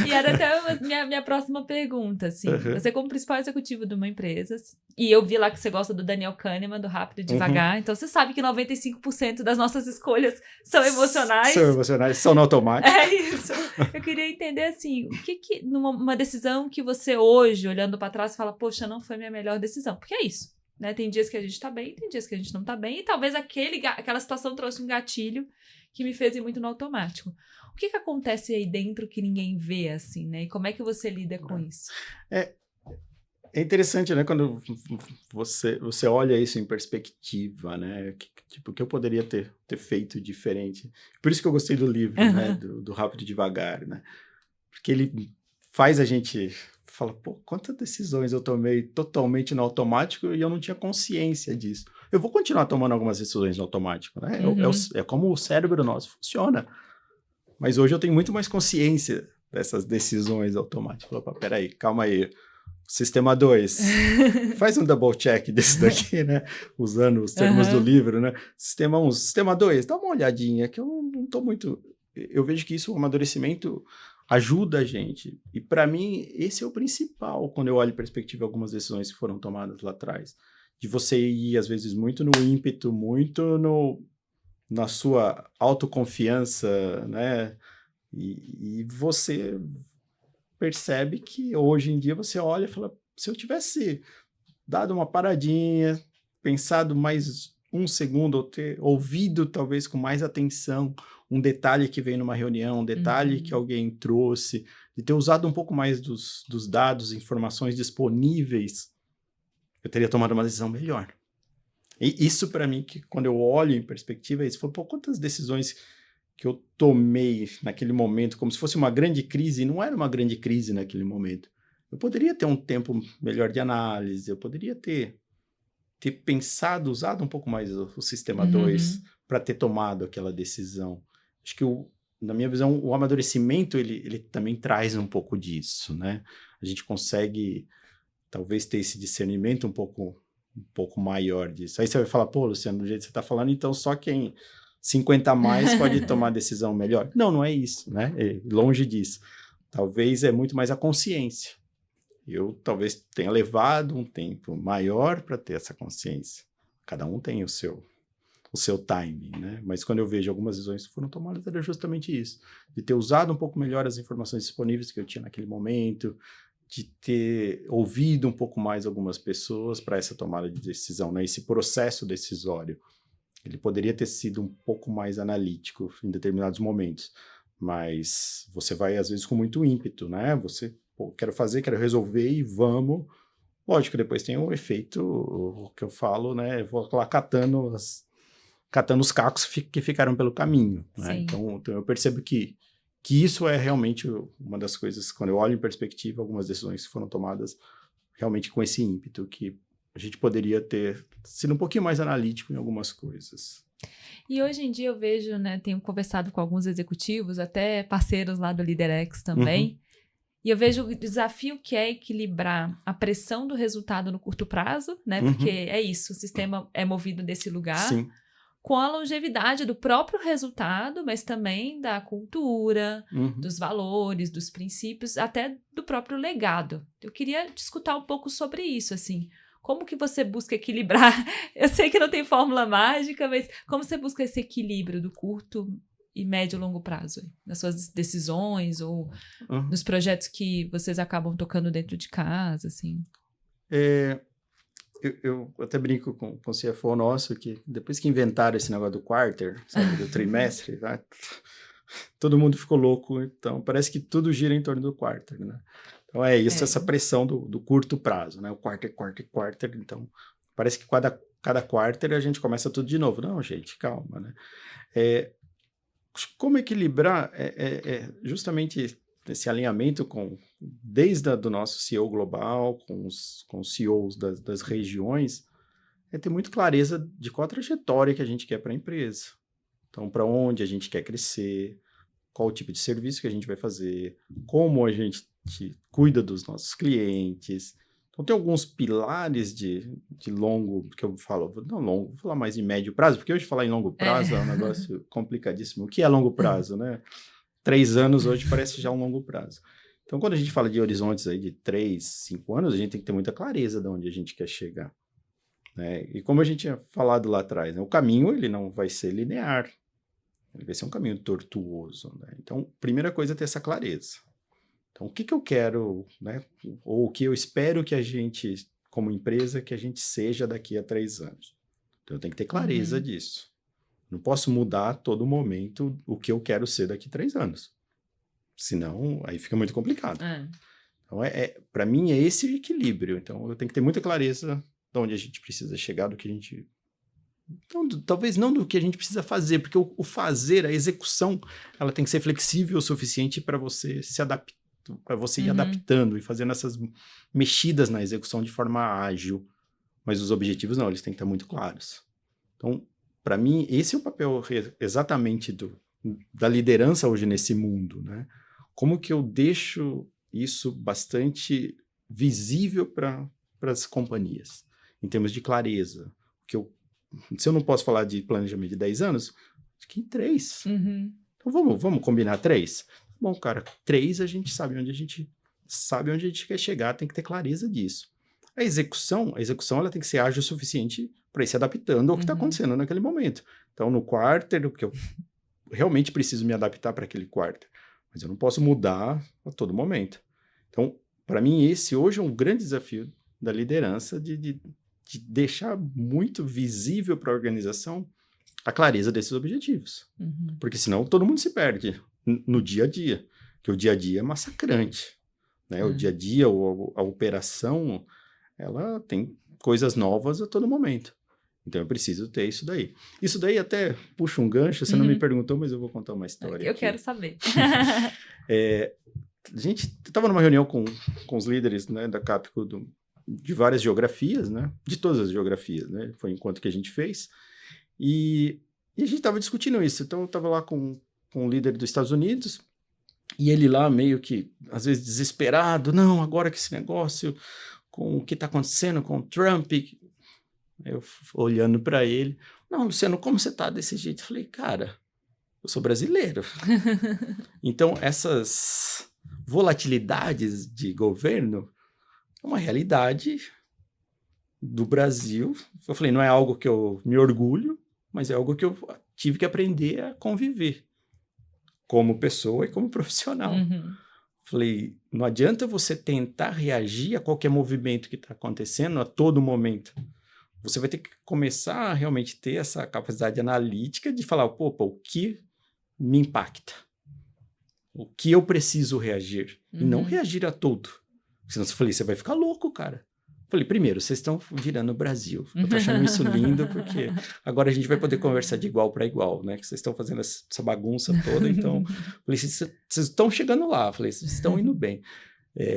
E era até minha próxima pergunta, assim. Você como principal executivo de uma empresa, e eu vi lá que você gosta do Daniel Kahneman, do Rápido e Devagar, então você sabe que 95% das nossas escolhas são emocionais. São emocionais, são no automático. É isso. Eu queria entender, assim, o que numa decisão que você hoje, olhando para trás, fala, poxa, não foi minha melhor decisão. Porque é isso, né? Tem dias que a gente tá bem, tem dias que a gente não tá bem, e talvez aquela situação trouxe um gatilho que me fez ir muito no automático. O que acontece aí dentro que ninguém vê, assim, né? E como é que você lida com isso? É interessante, né? Quando você olha isso em perspectiva, né? Tipo, o que eu poderia ter feito diferente. Por isso que eu gostei do livro, né? Do Rápido e Devagar, né? Porque ele faz a gente fala, pô, quantas decisões eu tomei totalmente no automático e eu não tinha consciência disso. Eu vou continuar tomando algumas decisões no automático, né? É como o cérebro nosso funciona. Mas hoje eu tenho muito mais consciência dessas decisões automáticas. Opa, peraí, calma aí. Sistema 2, faz um double check desse daqui, né? Usando os termos do livro, né? Sistema 1, sistema 2, dá uma olhadinha, que eu não tô muito... Eu vejo que isso, o amadurecimento ajuda a gente. E para mim, esse é o principal, quando eu olho em perspectiva algumas decisões que foram tomadas lá atrás. De você ir, às vezes, muito no ímpeto, muito na sua autoconfiança, né? E você percebe que hoje em dia você olha e fala, se eu tivesse dado uma paradinha, pensado mais um segundo, ou ter ouvido talvez com mais atenção um detalhe que veio numa reunião, um detalhe que alguém trouxe, de ter usado um pouco mais dos dados, informações disponíveis, eu teria tomado uma decisão melhor. E isso para mim, que quando eu olho em perspectiva, isso foi, pô, quantas decisões que eu tomei naquele momento, como se fosse uma grande crise, e não era uma grande crise naquele momento. Eu poderia ter um tempo melhor de análise, eu poderia ter pensado, usado um pouco mais o sistema 2 para ter tomado aquela decisão. Acho que, na minha visão, o amadurecimento, ele também traz um pouco disso, né? A gente consegue, talvez, ter esse discernimento um pouco maior disso. Aí você vai falar, pô, Luciano, do jeito que você está falando, então só quem 50 a mais pode tomar decisão melhor. Não, não é isso, né? É longe disso. Talvez é muito mais a consciência. Eu talvez tenha levado um tempo maior para ter essa consciência. Cada um tem o seu timing, né? Mas quando eu vejo algumas decisões que foram tomadas, era justamente isso. De ter usado um pouco melhor as informações disponíveis que eu tinha naquele momento, de ter ouvido um pouco mais algumas pessoas para essa tomada de decisão, né? Esse processo decisório. Ele poderia ter sido um pouco mais analítico em determinados momentos, mas você vai, às vezes, com muito ímpeto, né? Você, pô, quero resolver e vamos. Lógico, depois tem um efeito, o que eu falo, né? Eu vou lá catando os cacos que ficaram pelo caminho, né? Então eu percebo que isso é realmente uma das coisas, quando eu olho em perspectiva, algumas decisões que foram tomadas realmente com esse ímpeto, que a gente poderia ter sido um pouquinho mais analítico em algumas coisas. E hoje em dia eu vejo, né, tenho conversado com alguns executivos, até parceiros lá do LeaderX também, e eu vejo o desafio que é equilibrar a pressão do resultado no curto prazo, né, porque é isso, o sistema é movido desse lugar, Sim. Com a longevidade do próprio resultado, mas também da cultura, dos valores, dos princípios, até do próprio legado. Eu queria te escutar um pouco sobre isso, assim. Como que você busca equilibrar? Eu sei que não tem fórmula mágica, mas como você busca esse equilíbrio do curto e médio e longo prazo? Nas suas decisões ou nos projetos que vocês acabam tocando dentro de casa, assim? Eu até brinco com o CFO nosso, que depois que inventaram esse negócio do quarter, sabe, do trimestre, tá? Todo mundo ficou louco, então parece que tudo gira em torno do quarter, né? Então é isso, essa pressão do curto prazo, né? O quarter, então parece que cada quarter a gente começa tudo de novo. Não, gente, calma, né? Como equilibrar justamente esse alinhamento desde do nosso CEO global, com os CEOs das regiões, é ter muito clareza de qual a trajetória que a gente quer para a empresa. Então, para onde a gente quer crescer, qual o tipo de serviço que a gente vai fazer, como a gente cuida dos nossos clientes. Então, tem alguns pilares de longo, que eu falo, não longo, vou falar mais de médio prazo, porque hoje falar em longo prazo é um negócio complicadíssimo. O que é longo prazo, né? 3 anos hoje parece já um longo prazo. Então, quando a gente fala de horizontes aí de 3, 5 anos, a gente tem que ter muita clareza de onde a gente quer chegar, né? E como a gente tinha falado lá atrás, né, o caminho ele não vai ser linear, ele vai ser um caminho tortuoso, né? Então, primeira coisa é ter essa clareza. Então, o que eu quero, né? Ou o que eu espero que a gente, como empresa, que a gente seja daqui a 3 anos. Então, eu tenho que ter clareza disso. Não posso mudar a todo momento o que eu quero ser daqui a 3 anos. Senão, aí fica muito complicado. Então, para mim, é esse o equilíbrio. Então, eu tenho que ter muita clareza de onde a gente precisa chegar, do que a gente... Então, talvez não do que a gente precisa fazer, porque o fazer, a execução, ela tem que ser flexível o suficiente para você se adaptar, para você ir adaptando e fazendo essas mexidas na execução de forma ágil. Mas os objetivos não, eles têm que estar muito claros. Então, para mim, esse é o papel exatamente da liderança hoje nesse mundo, né? Como que eu deixo isso bastante visível para as companhias, em termos de clareza? Se eu não posso falar de planejamento de 10 anos, acho que em 3. Então vamos combinar 3? Bom, cara, 3 a gente sabe onde a gente quer chegar, tem que ter clareza disso. A execução ela tem que ser ágil o suficiente para ir se adaptando ao que está acontecendo naquele momento. Então, no quarter, o que eu realmente preciso me adaptar para aquele quarter, mas eu não posso mudar a todo momento. Então, para mim, esse hoje é um grande desafio da liderança de deixar muito visível para a organização a clareza desses objetivos. Porque senão todo mundo se perde no dia a dia, que o dia a dia é massacrante. Né? O dia a dia, a operação, ela tem coisas novas a todo momento. Então eu preciso ter isso daí. Isso daí até puxa um gancho, você não me perguntou, mas eu vou contar uma história Eu aqui. quero saber. A gente estava numa reunião com os líderes, né, da Capco de várias geografias, né, de todas as geografias, né, foi o encontro que a gente fez, e a gente estava discutindo isso. Então eu estava lá com o líder dos Estados Unidos, e ele lá meio que, às vezes, desesperado, não, agora que esse negócio, com o que está acontecendo com o Trump, eu olhando para ele, não, Luciano, como você está desse jeito? Eu falei, cara, eu sou brasileiro. Então, essas volatilidades de governo é uma realidade do Brasil. Eu falei, não é algo que eu me orgulho, mas é algo que eu tive que aprender a conviver como pessoa e como profissional. Falei, não adianta você tentar reagir a qualquer movimento que está acontecendo a todo momento. Você vai ter que começar a realmente ter essa capacidade analítica de falar, opa, o que me impacta? O que eu preciso reagir? E não reagir a tudo. Senão eu falei, você vai ficar louco, cara. Falei, primeiro, vocês estão virando o Brasil. Eu tô achando isso lindo, porque agora a gente vai poder conversar de igual para igual, né? Que vocês estão fazendo essa bagunça toda, então... Falei, vocês estão chegando lá. Falei, vocês estão indo bem.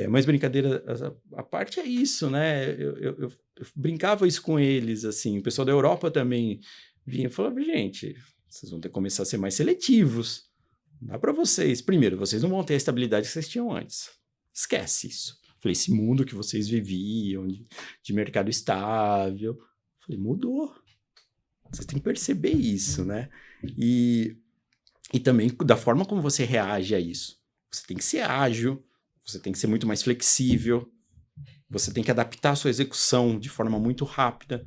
Mas brincadeira, a parte é isso, né? Eu brincava isso com eles, assim. O pessoal da Europa também vinha e falava, gente, vocês vão ter que começar a ser mais seletivos. Não dá para vocês. Primeiro, vocês não vão ter a estabilidade que vocês tinham antes. Esquece isso. Falei, esse mundo que vocês viviam, de mercado estável. Falei, mudou. Vocês têm que perceber isso, né? E também da forma como você reage a isso. Você tem que ser ágil, você tem que ser muito mais flexível, você tem que adaptar a sua execução de forma muito rápida.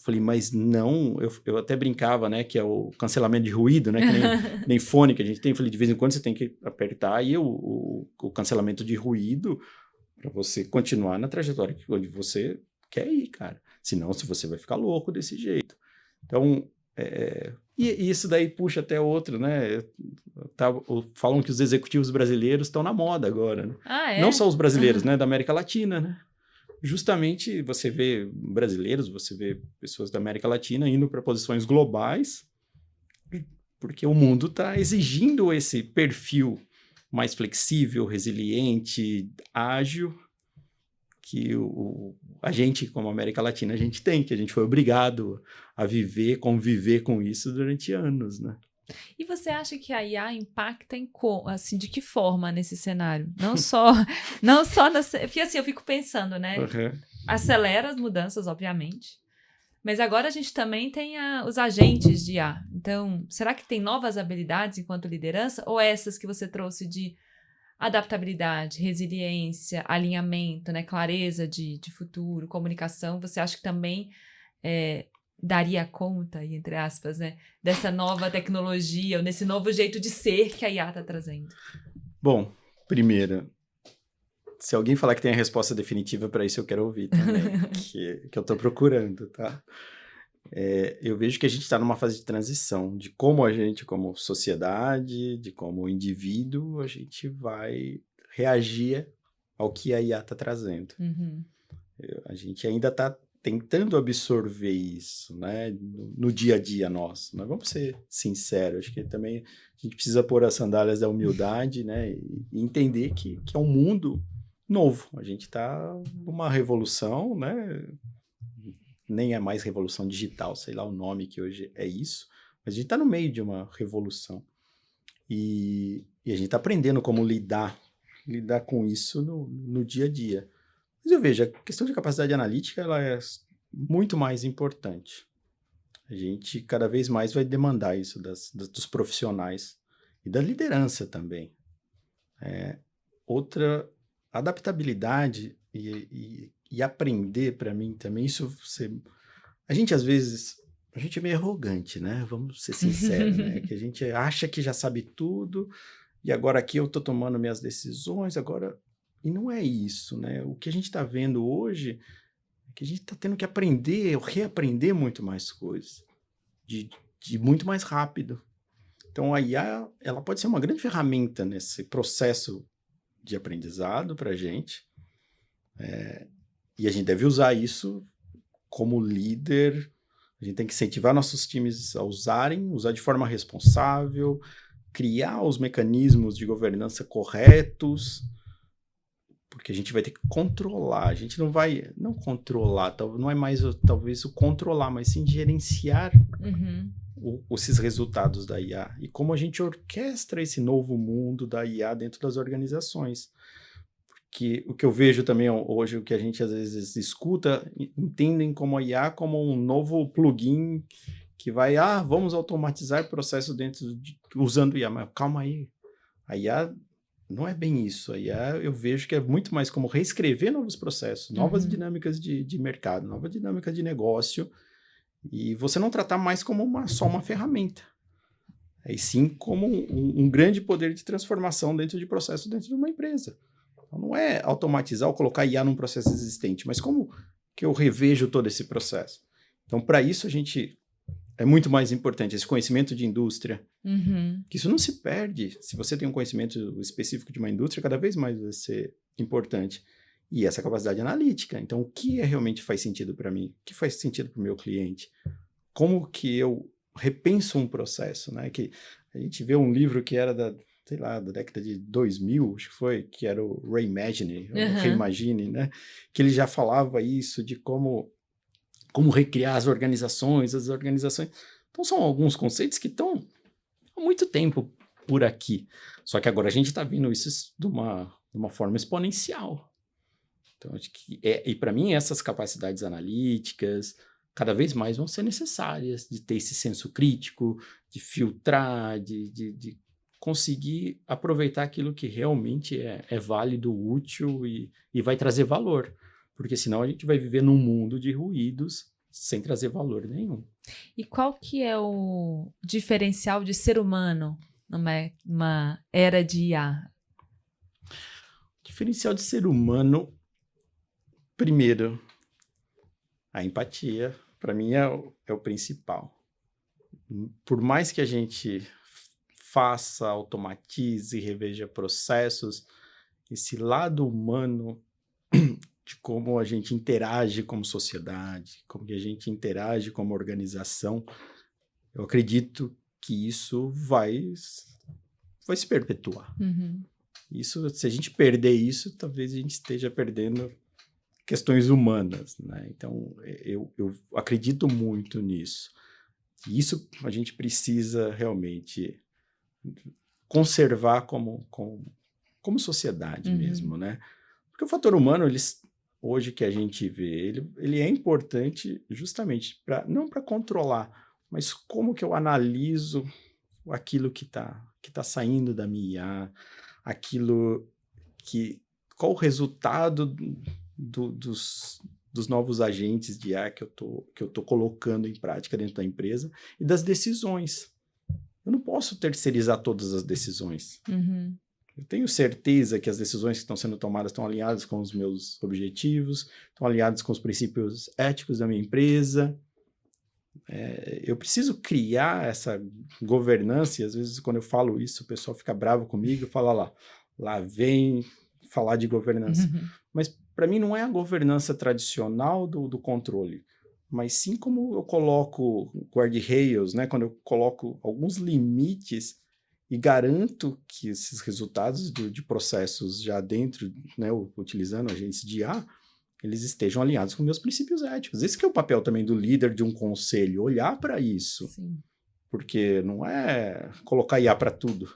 Falei, mas não, eu até brincava, né, que é o cancelamento de ruído, né, que nem fone que a gente tem. Falei, de vez em quando você tem que apertar aí o cancelamento de ruído para você continuar na trajetória onde você quer ir, cara. Senão, você vai ficar louco desse jeito. Então, e isso daí puxa até outro, né? Falam que os executivos brasileiros estão na moda agora, né? Não só os brasileiros, né, da América Latina, né? Justamente você vê brasileiros, você vê pessoas da América Latina indo para posições globais, porque o mundo está exigindo esse perfil mais flexível, resiliente, ágil, que a gente, como América Latina, a gente tem, que a gente foi obrigado a viver, conviver com isso durante anos, né? E você acha que a IA impacta assim, de que forma nesse cenário? Não só porque assim, eu fico pensando, né? Acelera as mudanças, obviamente. Mas agora a gente também tem os agentes de IA. Então, será que tem novas habilidades enquanto liderança? Ou essas que você trouxe de adaptabilidade, resiliência, alinhamento, né, clareza de futuro, comunicação, você acha que também daria conta, entre aspas, né, dessa nova tecnologia, ou nesse novo jeito de ser que a IA está trazendo? Bom, primeiro, se alguém falar que tem a resposta definitiva para isso, eu quero ouvir também, que eu estou procurando, tá? Eu vejo que a gente está numa fase de transição, de como a gente, como sociedade, de como indivíduo, a gente vai reagir ao que a IA está trazendo. A gente ainda está tentando absorver isso, né, no dia a dia nosso, né? Vamos ser sinceros, acho que também a gente precisa pôr as sandálias da humildade, né, e entender que é um mundo novo. A gente está numa revolução, né? Nem é mais revolução digital, sei lá o nome que hoje é isso, mas a gente está no meio de uma revolução. E a gente está aprendendo como lidar com isso no dia a dia. Mas eu vejo, a questão de capacidade analítica ela é muito mais importante. A gente cada vez mais vai demandar isso dos profissionais e da liderança também. Outra, adaptabilidade e aprender, para mim também, a gente às vezes, a gente é meio arrogante, né? Vamos ser sinceros, né? Que a gente acha que já sabe tudo e agora aqui eu tô tomando minhas decisões, agora... E não é isso, né? O que a gente está vendo hoje é que a gente está tendo que aprender, ou reaprender muito mais coisas, de muito mais rápido. Então a IA, ela pode ser uma grande ferramenta nesse processo de aprendizado para a gente, e a gente deve usar isso como líder. A gente tem que incentivar nossos times a usar de forma responsável, criar os mecanismos de governança corretos, porque a gente vai ter que controlar. A gente não controlar, não é mais talvez o controlar, mas sim gerenciar esses resultados da IA e como a gente orquestra esse novo mundo da IA dentro das organizações. Porque o que eu vejo também hoje, o que a gente às vezes escuta, entendem como a IA como um novo plugin que vai, vamos automatizar processos usando IA. Mas calma aí, a IA não é bem isso. A IA eu vejo que é muito mais como reescrever novos processos, novas dinâmicas de mercado, nova dinâmica de negócio, e você não tratar mais como só uma ferramenta, e sim como um grande poder de transformação dentro de processo dentro de uma empresa. Então, não é automatizar ou colocar IA num processo existente, mas como que eu revejo todo esse processo. Então, para isso, é muito mais importante esse conhecimento de indústria, que isso não se perde. Se você tem um conhecimento específico de uma indústria, cada vez mais vai ser importante. E essa capacidade analítica. Então, o que realmente faz sentido para mim? O que faz sentido para o meu cliente? Como que eu repenso um processo, né? Que a gente vê um livro que era da década de 2000, acho que foi, que era o Reimagine, Reimagine, né? Que ele já falava isso de como recriar as organizações. Então, são alguns conceitos que estão há muito tempo por aqui. Só que agora a gente está vendo isso de uma forma exponencial. Então, acho que e para mim, essas capacidades analíticas cada vez mais vão ser necessárias, de ter esse senso crítico, de filtrar, de conseguir aproveitar aquilo que realmente é válido, útil e vai trazer valor. Porque senão a gente vai viver num mundo de ruídos sem trazer valor nenhum. E qual que é o diferencial de ser humano numa era de IA? O diferencial de ser humano, primeiro, a empatia, para mim é o principal. Por mais que a gente faça, automatize, reveja processos, esse lado humano de como a gente interage como sociedade, como que a gente interage como organização, eu acredito que isso vai se perpetuar. Isso, se a gente perder isso, talvez a gente esteja perdendo questões humanas, né? Então, eu acredito muito nisso. E isso a gente precisa realmente conservar como sociedade mesmo, né? Porque o fator humano, hoje que a gente vê, ele é importante justamente não para controlar, mas como que eu analiso aquilo que tá saindo da minha IA, qual o resultado dos novos agentes de IA que eu tô colocando em prática dentro da empresa e das decisões. Eu não posso terceirizar todas as decisões. Eu tenho certeza que as decisões que estão sendo tomadas estão alinhadas com os meus objetivos, estão alinhadas com os princípios éticos da minha empresa. Eu preciso criar essa governança, e às vezes quando eu falo isso, o pessoal fica bravo comigo e fala lá vem falar de governança. Mas para mim não é a governança tradicional do controle, mas sim como eu coloco guardrails, né? Quando eu coloco alguns limites e garanto que esses resultados de processos já dentro, né, utilizando agentes de IA, eles estejam alinhados com meus princípios éticos. Esse que é o papel também do líder de um conselho, olhar para isso. Sim. Porque não é colocar IA para tudo.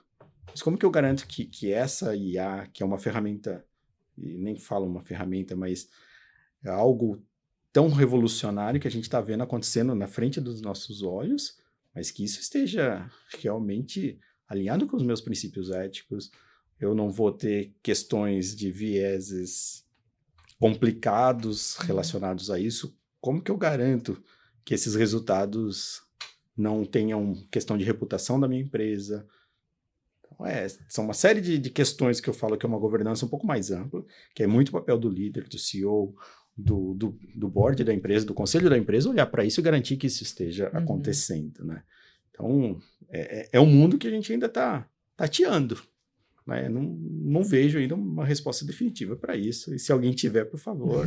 Mas como que eu garanto que essa IA, que é uma ferramenta, e nem falo uma ferramenta, mas é algo tão revolucionário que a gente está vendo acontecendo na frente dos nossos olhos, mas que isso esteja realmente alinhado com os meus princípios éticos, eu não vou ter questões de vieses complicados relacionados a isso. Como que eu garanto que esses resultados não tenham questão de reputação da minha empresa? Então, são uma série de questões que eu falo que é uma governança um pouco mais ampla, que é muito papel do líder, do CEO, do board da empresa, do conselho da empresa, olhar para isso e garantir que isso esteja acontecendo, né? Então, é um mundo que a gente ainda está tateando, né? Não vejo ainda uma resposta definitiva para isso. E se alguém tiver, por favor,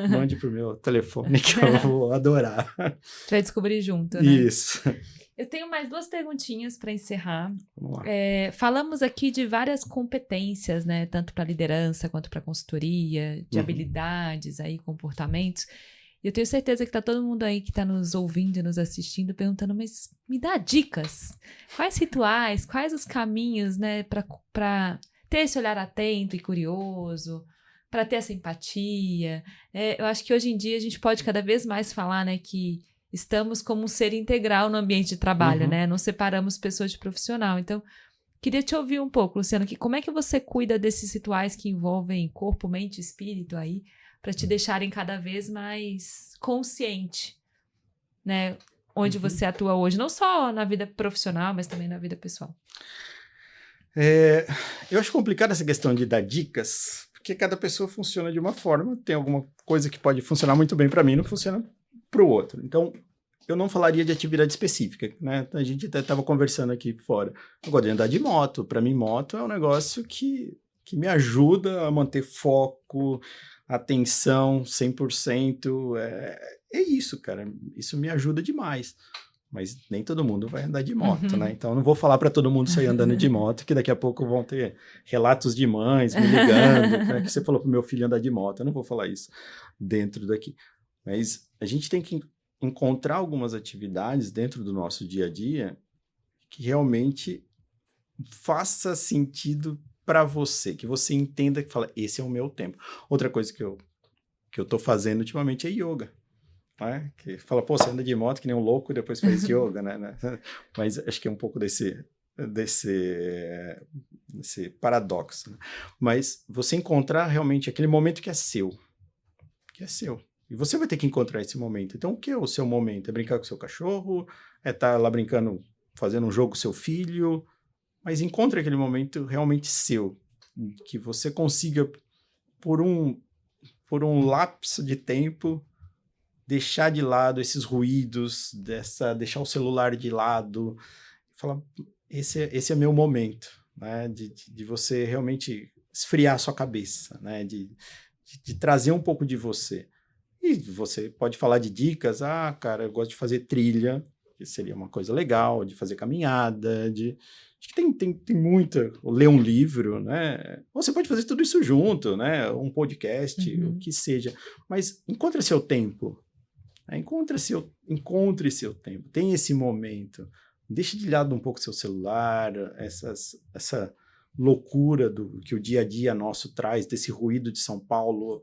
mande para o meu telefone que eu vou adorar. Vai descobrir junto, né? Isso. Eu tenho mais 2 perguntinhas para encerrar. Vamos lá. Falamos aqui de várias competências, né? Tanto para liderança quanto para consultoria, de habilidades, aí, comportamentos. E eu tenho certeza que está todo mundo aí que está nos ouvindo e nos assistindo perguntando, mas me dá dicas. Quais rituais, quais os caminhos, né? Para ter esse olhar atento e curioso, para ter essa empatia. Eu acho que hoje em dia a gente pode cada vez mais falar, né? Que estamos como um ser integral no ambiente de trabalho, né? Não separamos pessoas de profissional. Então, queria te ouvir um pouco, Luciano, que como é que você cuida desses rituais que envolvem corpo, mente e espírito aí, para te deixarem cada vez mais consciente, né? Onde você atua hoje, não só na vida profissional, mas também na vida pessoal. Eu acho complicado essa questão de dar dicas, porque cada pessoa funciona de uma forma, tem alguma coisa que pode funcionar muito bem para mim, não funciona para o outro. Então, eu não falaria de atividade específica, né? A gente até estava conversando aqui fora. Eu gosto de andar de moto. Para mim, moto é um negócio que me ajuda a manter foco, atenção 100%. É isso, cara. Isso me ajuda demais. Mas nem todo mundo vai andar de moto, né? Então, eu não vou falar para todo mundo sair andando de moto, que daqui a pouco vão ter relatos de mães me ligando, né? Que você falou pro meu filho andar de moto. Eu não vou falar isso dentro daqui. Mas a gente tem que encontrar algumas atividades dentro do nosso dia a dia que realmente faça sentido para você, que você entenda que fala, esse é o meu tempo. Outra coisa que eu tô fazendo ultimamente é yoga, né? Que fala, pô, você anda de moto que nem um louco e depois faz yoga, né? Mas acho que é um pouco desse paradoxo, né? Mas você encontrar realmente aquele momento que é seu. E você vai ter que encontrar esse momento. Então, o que é o seu momento? É brincar com o seu cachorro? É estar lá brincando, fazendo um jogo com seu filho? Mas encontre aquele momento realmente seu. Que você consiga, por um lapso de tempo, deixar de lado esses ruídos, deixar o celular de lado. Falar, esse é meu momento, né? De você realmente esfriar a sua cabeça, né? De trazer um pouco de você. E você pode falar de dicas, cara, eu gosto de fazer trilha, que seria uma coisa legal, de fazer caminhada, acho que tem muita, ler um livro, né? Você pode fazer tudo isso junto, né? Um podcast, o que seja, mas encontre seu tempo, né? Encontre seu tempo, tem esse momento, deixe de lado um pouco seu celular, essa loucura que o dia a dia nosso traz, desse ruído de São Paulo,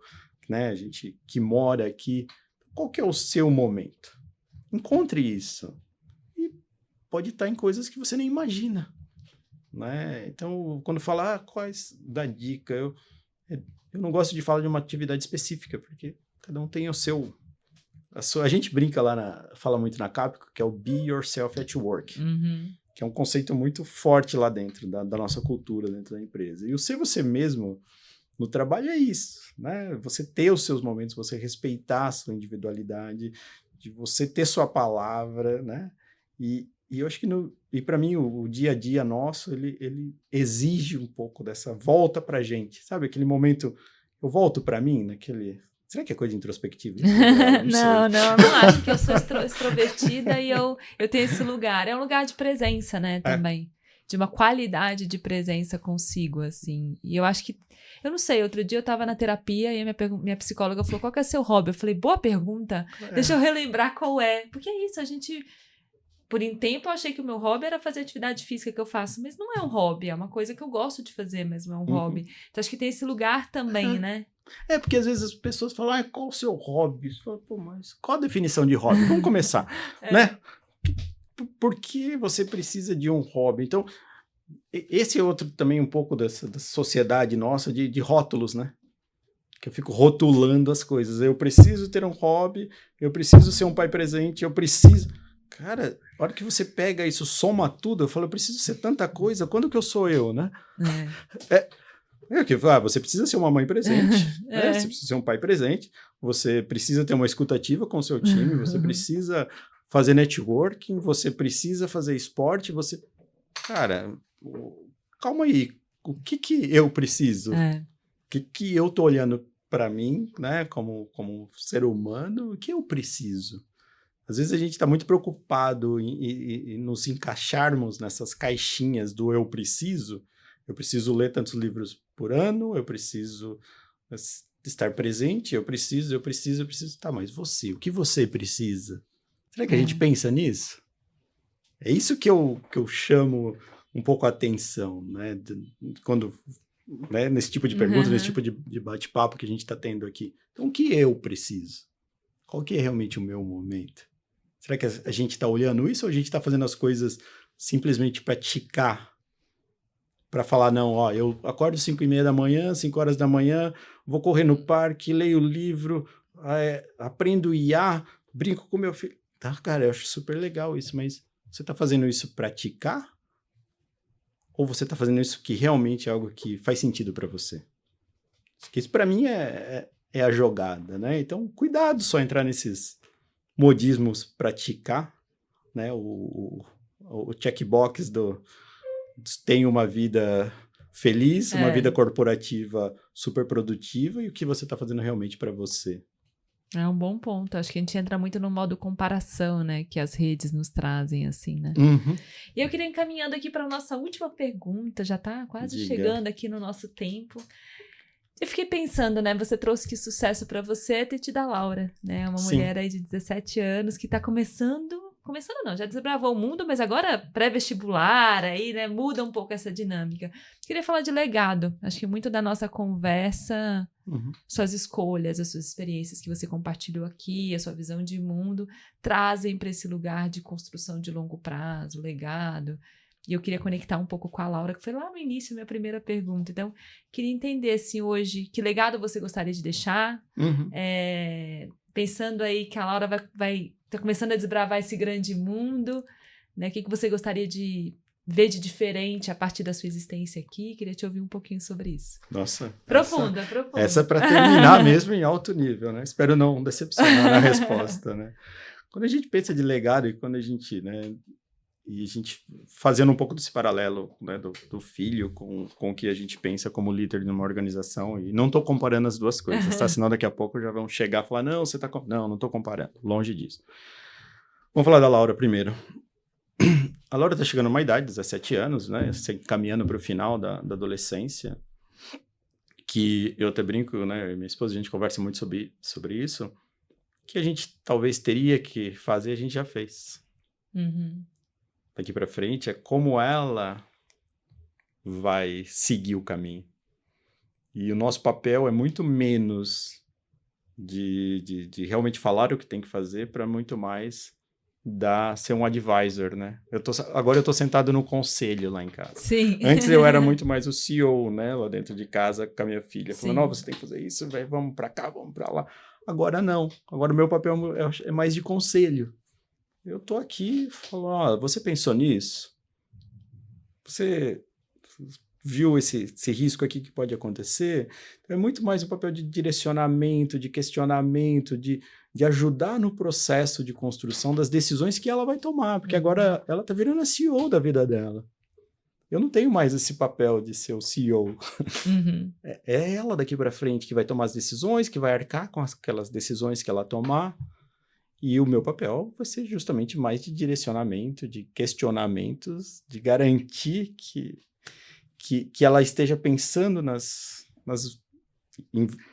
né? A gente que mora aqui, qual que é o seu momento? Encontre isso. E pode estar em coisas que você nem imagina, né? Então, quando falar quais da dica, eu não gosto de falar de uma atividade específica, porque cada um tem a gente brinca lá, fala muito na Capco, que é o Be Yourself at Work, que é um conceito muito forte lá dentro da nossa cultura, dentro da empresa. E o ser você mesmo no trabalho é isso, né? Você ter os seus momentos, você respeitar a sua individualidade, de você ter sua palavra, né? E eu acho que para mim o dia a dia nosso, ele exige um pouco dessa volta pra gente, sabe? Aquele momento, eu volto pra mim, será que é coisa introspectiva? Não acho que eu sou extrovertida e eu tenho esse lugar. É um lugar de presença, né, também. De uma qualidade de presença consigo, assim. E eu acho que... Eu não sei, outro dia eu tava na terapia e a minha psicóloga falou, qual que é seu hobby? Eu falei, boa pergunta. Deixa eu relembrar qual é. Porque é isso, a gente... Por um tempo eu achei que o meu hobby era fazer atividade física que eu faço, mas não é um hobby, é uma coisa que eu gosto de fazer, mas não é um hobby. Então acho que tem esse lugar também, né? Porque às vezes as pessoas falam, qual o seu hobby? Você fala, pô, mas qual a definição de hobby? Vamos começar, né? Por que você precisa de um hobby? Então, esse é outro também um pouco da sociedade nossa de rótulos, né? Que eu fico rotulando as coisas. Eu preciso ter um hobby, eu preciso ser um pai presente, eu preciso... Cara, a hora que você pega isso, soma tudo, eu falo, eu preciso ser tanta coisa, quando que eu sou eu, né? Você precisa ser uma mãe presente, né? Você precisa ser um pai presente, você precisa ter uma escutativa com o seu time, você precisa fazer networking, você precisa fazer esporte, você... Cara, calma aí, o que eu preciso? O que eu tô olhando para mim, né, como ser humano, o que eu preciso? Às vezes a gente está muito preocupado em nos encaixarmos nessas caixinhas do eu preciso ler tantos livros por ano, eu preciso estar presente, eu preciso. Tá, mas você, o que você precisa? Será que a gente pensa nisso? É isso que eu chamo um pouco a atenção, né? Quando, né, nesse tipo de pergunta, nesse tipo de bate-papo que a gente está tendo aqui. Então, o que eu preciso? Qual que é realmente o meu momento? Será que a gente está olhando isso ou a gente está fazendo as coisas simplesmente para ticar? Para falar, não, ó, eu acordo 5:30 da manhã, 5 horas da manhã, vou correr no parque, leio o livro, aprendo IA, brinco com meu filho. Tá, cara, eu acho super legal isso, mas você está fazendo isso para ticar? Ou você está fazendo isso que realmente é algo que faz sentido para você? Porque isso para mim é a jogada, né? Então, cuidado só entrar nesses modismos para ticar, né? O checkbox do tenho uma vida feliz, uma vida corporativa super produtiva, e o que você está fazendo realmente para você. É um bom ponto. Acho que a gente entra muito no modo comparação, né? Que as redes nos trazem, assim, né? E eu queria ir encaminhando aqui para a nossa última pergunta, já está quase chegando aqui no nosso tempo. Eu fiquei pensando, né? Você trouxe que sucesso para você é ter tido a Laura, né? Uma mulher aí de 17 anos que está começando não, já desbravou o mundo, mas agora pré-vestibular, aí, né? Muda um pouco essa dinâmica. Queria falar de legado. Acho que muito da nossa conversa, suas escolhas, as suas experiências que você compartilhou aqui, a sua visão de mundo, trazem para esse lugar de construção de longo prazo, legado. E eu queria conectar um pouco com a Laura, que foi lá no início a minha primeira pergunta. Então, queria entender, assim, hoje, que legado você gostaria de deixar? Pensando aí que a Laura tá começando a desbravar esse grande mundo, né? O que você gostaria de ver de diferente a partir da sua existência aqui? Queria te ouvir um pouquinho sobre isso. Nossa. Profunda. Essa é para terminar mesmo em alto nível, né? Espero não decepcionar na resposta, né? Quando a gente pensa de legado e quando a gente, né? E a gente fazendo um pouco desse paralelo, né, do filho com o que a gente pensa como líder de uma organização, e não estou comparando as duas coisas, tá? Senão daqui a pouco já vão chegar e falar, não, você está... Não estou comparando, longe disso. Vamos falar da Laura primeiro. A Laura está chegando a uma idade, 17 anos, né, caminhando para o final da adolescência, que eu até brinco, né, minha esposa, a gente conversa muito sobre isso, que a gente talvez teria que fazer, a gente já fez. Daqui para frente é como ela vai seguir o caminho. E o nosso papel é muito menos de realmente falar o que tem que fazer para muito mais ser um advisor, né? Agora eu tô sentado no conselho lá em casa. Sim. Antes eu era muito mais o CEO, né? Lá dentro de casa com a minha filha. Sim. Falando, você tem que fazer isso, vamos para cá, vamos para lá. Agora não. Agora o meu papel é mais de conselho. Eu tô aqui falando, você pensou nisso? Você viu esse risco aqui que pode acontecer? Então, é muito mais um papel de direcionamento, de questionamento, de ajudar no processo de construção das decisões que ela vai tomar, porque agora ela tá virando a CEO da vida dela. Eu não tenho mais esse papel de ser o CEO. É ela daqui para frente que vai tomar as decisões, que vai arcar com aquelas decisões que ela tomar. E o meu papel vai ser justamente mais de direcionamento, de questionamentos, de garantir que ela esteja pensando nas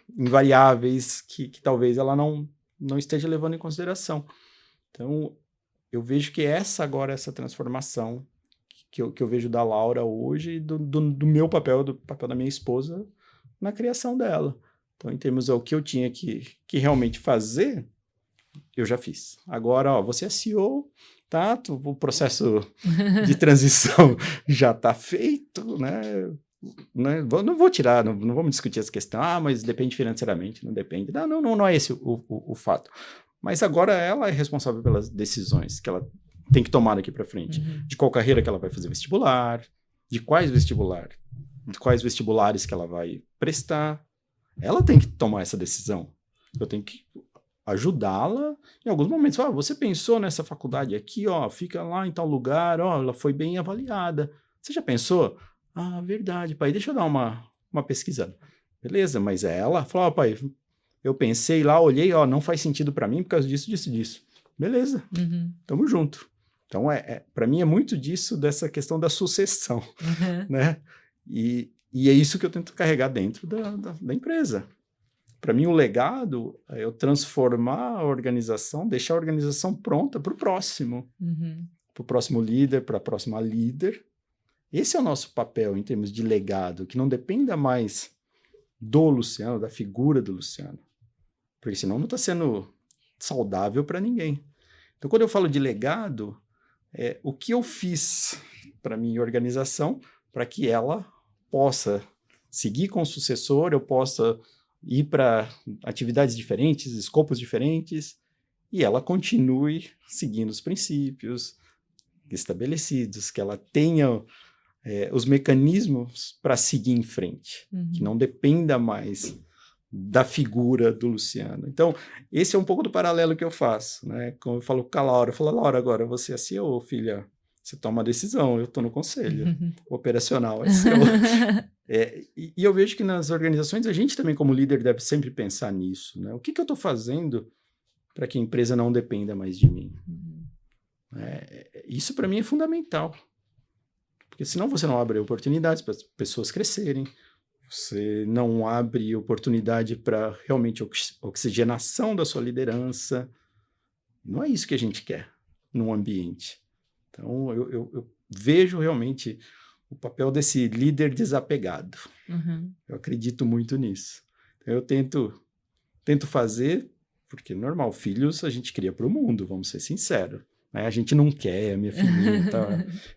invariáveis que talvez ela não esteja levando em consideração. Então, eu vejo que essa transformação que eu vejo da Laura hoje e do meu papel, do papel da minha esposa na criação dela. Então, em termos do que eu tinha que realmente fazer, eu já fiz. Agora, ó, você é CEO, tá? O processo de transição já está feito, né? Não vou tirar, não vamos discutir essa questão. Mas depende financeiramente, não depende. Não é esse o fato. Mas agora ela é responsável pelas decisões que ela tem que tomar daqui para frente. De qual carreira que ela vai fazer vestibular, de quais vestibulares que ela vai prestar. Ela tem que tomar essa decisão. Eu tenho que ajudá-la em alguns momentos. Você pensou nessa faculdade aqui, ó, fica lá em tal lugar, ó, ela foi bem avaliada. Você já pensou? Verdade, pai, deixa eu dar uma pesquisada. Beleza, mas ela falou, pai, eu pensei lá, olhei, ó, não faz sentido para mim por causa disso. Beleza, tamo junto. Então, para mim é muito disso, dessa questão da sucessão, né? E é isso que eu tento carregar dentro da empresa. Para mim, o legado é eu transformar a organização, deixar a organização pronta para o próximo. Para o próximo líder, para a próxima líder. Esse é o nosso papel em termos de legado, que não dependa mais do Luciano, da figura do Luciano. Porque senão não está sendo saudável para ninguém. Então, quando eu falo de legado, o que eu fiz para a minha organização para que ela possa seguir com o sucessor, eu possa ir para atividades diferentes, escopos diferentes, e ela continue seguindo os princípios estabelecidos, que ela tenha os mecanismos para seguir em frente, que não dependa mais da figura do Luciano. Então, esse é um pouco do paralelo que eu faço, né? Como eu falo com a Laura, eu falo, Laura, agora você é CEO, filha, você toma a decisão, eu estou no conselho, o operacional é seu. E eu vejo que nas organizações a gente também, como líder, deve sempre pensar nisso, né? O que eu estou fazendo para que a empresa não dependa mais de mim? Isso para mmim é fundamental. Porque senão você não abre oportunidades para as pessoas crescerem, você não abre oportunidade para realmente oxigenação da sua liderança. Não é isso que a gente quer num ambiente. Então, eu vejo realmente o papel desse líder desapegado. Eu acredito muito nisso. Eu tento fazer, porque normal, filhos a gente cria para o mundo, vamos ser sinceros. A gente não quer, a minha filhinha, tal,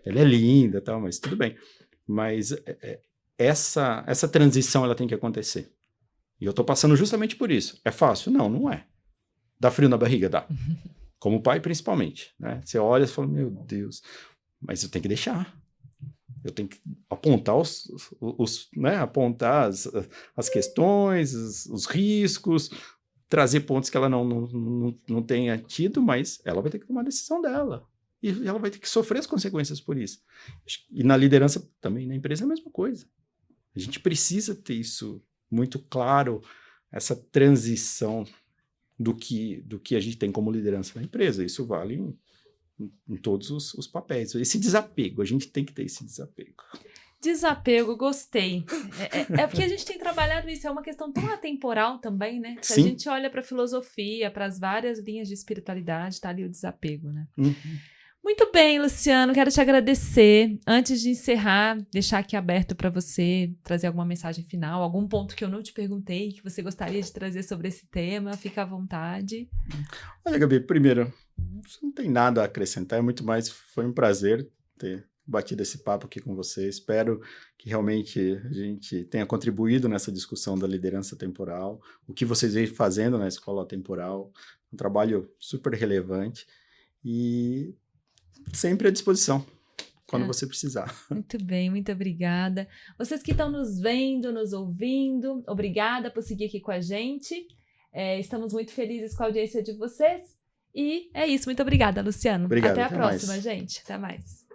ela é linda, tal, mas tudo bem. Mas essa transição ela tem que acontecer. E eu estou passando justamente por isso. É fácil? Não é. Dá frio na barriga? Dá. Como pai, principalmente. Né? Você olha e fala, meu Deus, mas eu tenho que deixar. Eu tenho que apontar apontar as questões, os riscos, trazer pontos que ela não tenha tido, mas ela vai ter que tomar a decisão dela. E ela vai ter que sofrer as consequências por isso. E na liderança também, na empresa é a mesma coisa. A gente precisa ter isso muito claro, essa transição do que a gente tem como liderança na empresa. Isso vale em todos os papéis. Esse desapego, a gente tem que ter esse desapego. Desapego, gostei. Porque a gente tem trabalhado isso, é uma questão tão atemporal também, né? Se Sim. a gente olha para a filosofia, para as várias linhas de espiritualidade, tá ali o desapego, né? Muito bem, Luciano, quero te agradecer. Antes de encerrar, deixar aqui aberto para você trazer alguma mensagem final, algum ponto que eu não te perguntei, que você gostaria de trazer sobre esse tema, fica à vontade. Olha, Gabi, primeiro, não tem nada a acrescentar, foi um prazer ter batido esse papo aqui com você. Espero que realmente a gente tenha contribuído nessa discussão da liderança temporal, o que vocês vêm fazendo na escola temporal, um trabalho super relevante e sempre à disposição, quando você precisar. Muito bem, muito obrigada. Vocês que estão nos vendo, nos ouvindo, obrigada por seguir aqui com a gente. Estamos muito felizes com a audiência de vocês. E é isso, muito obrigada, Luciano. Obrigado, até a próxima, mais. gente. Até mais.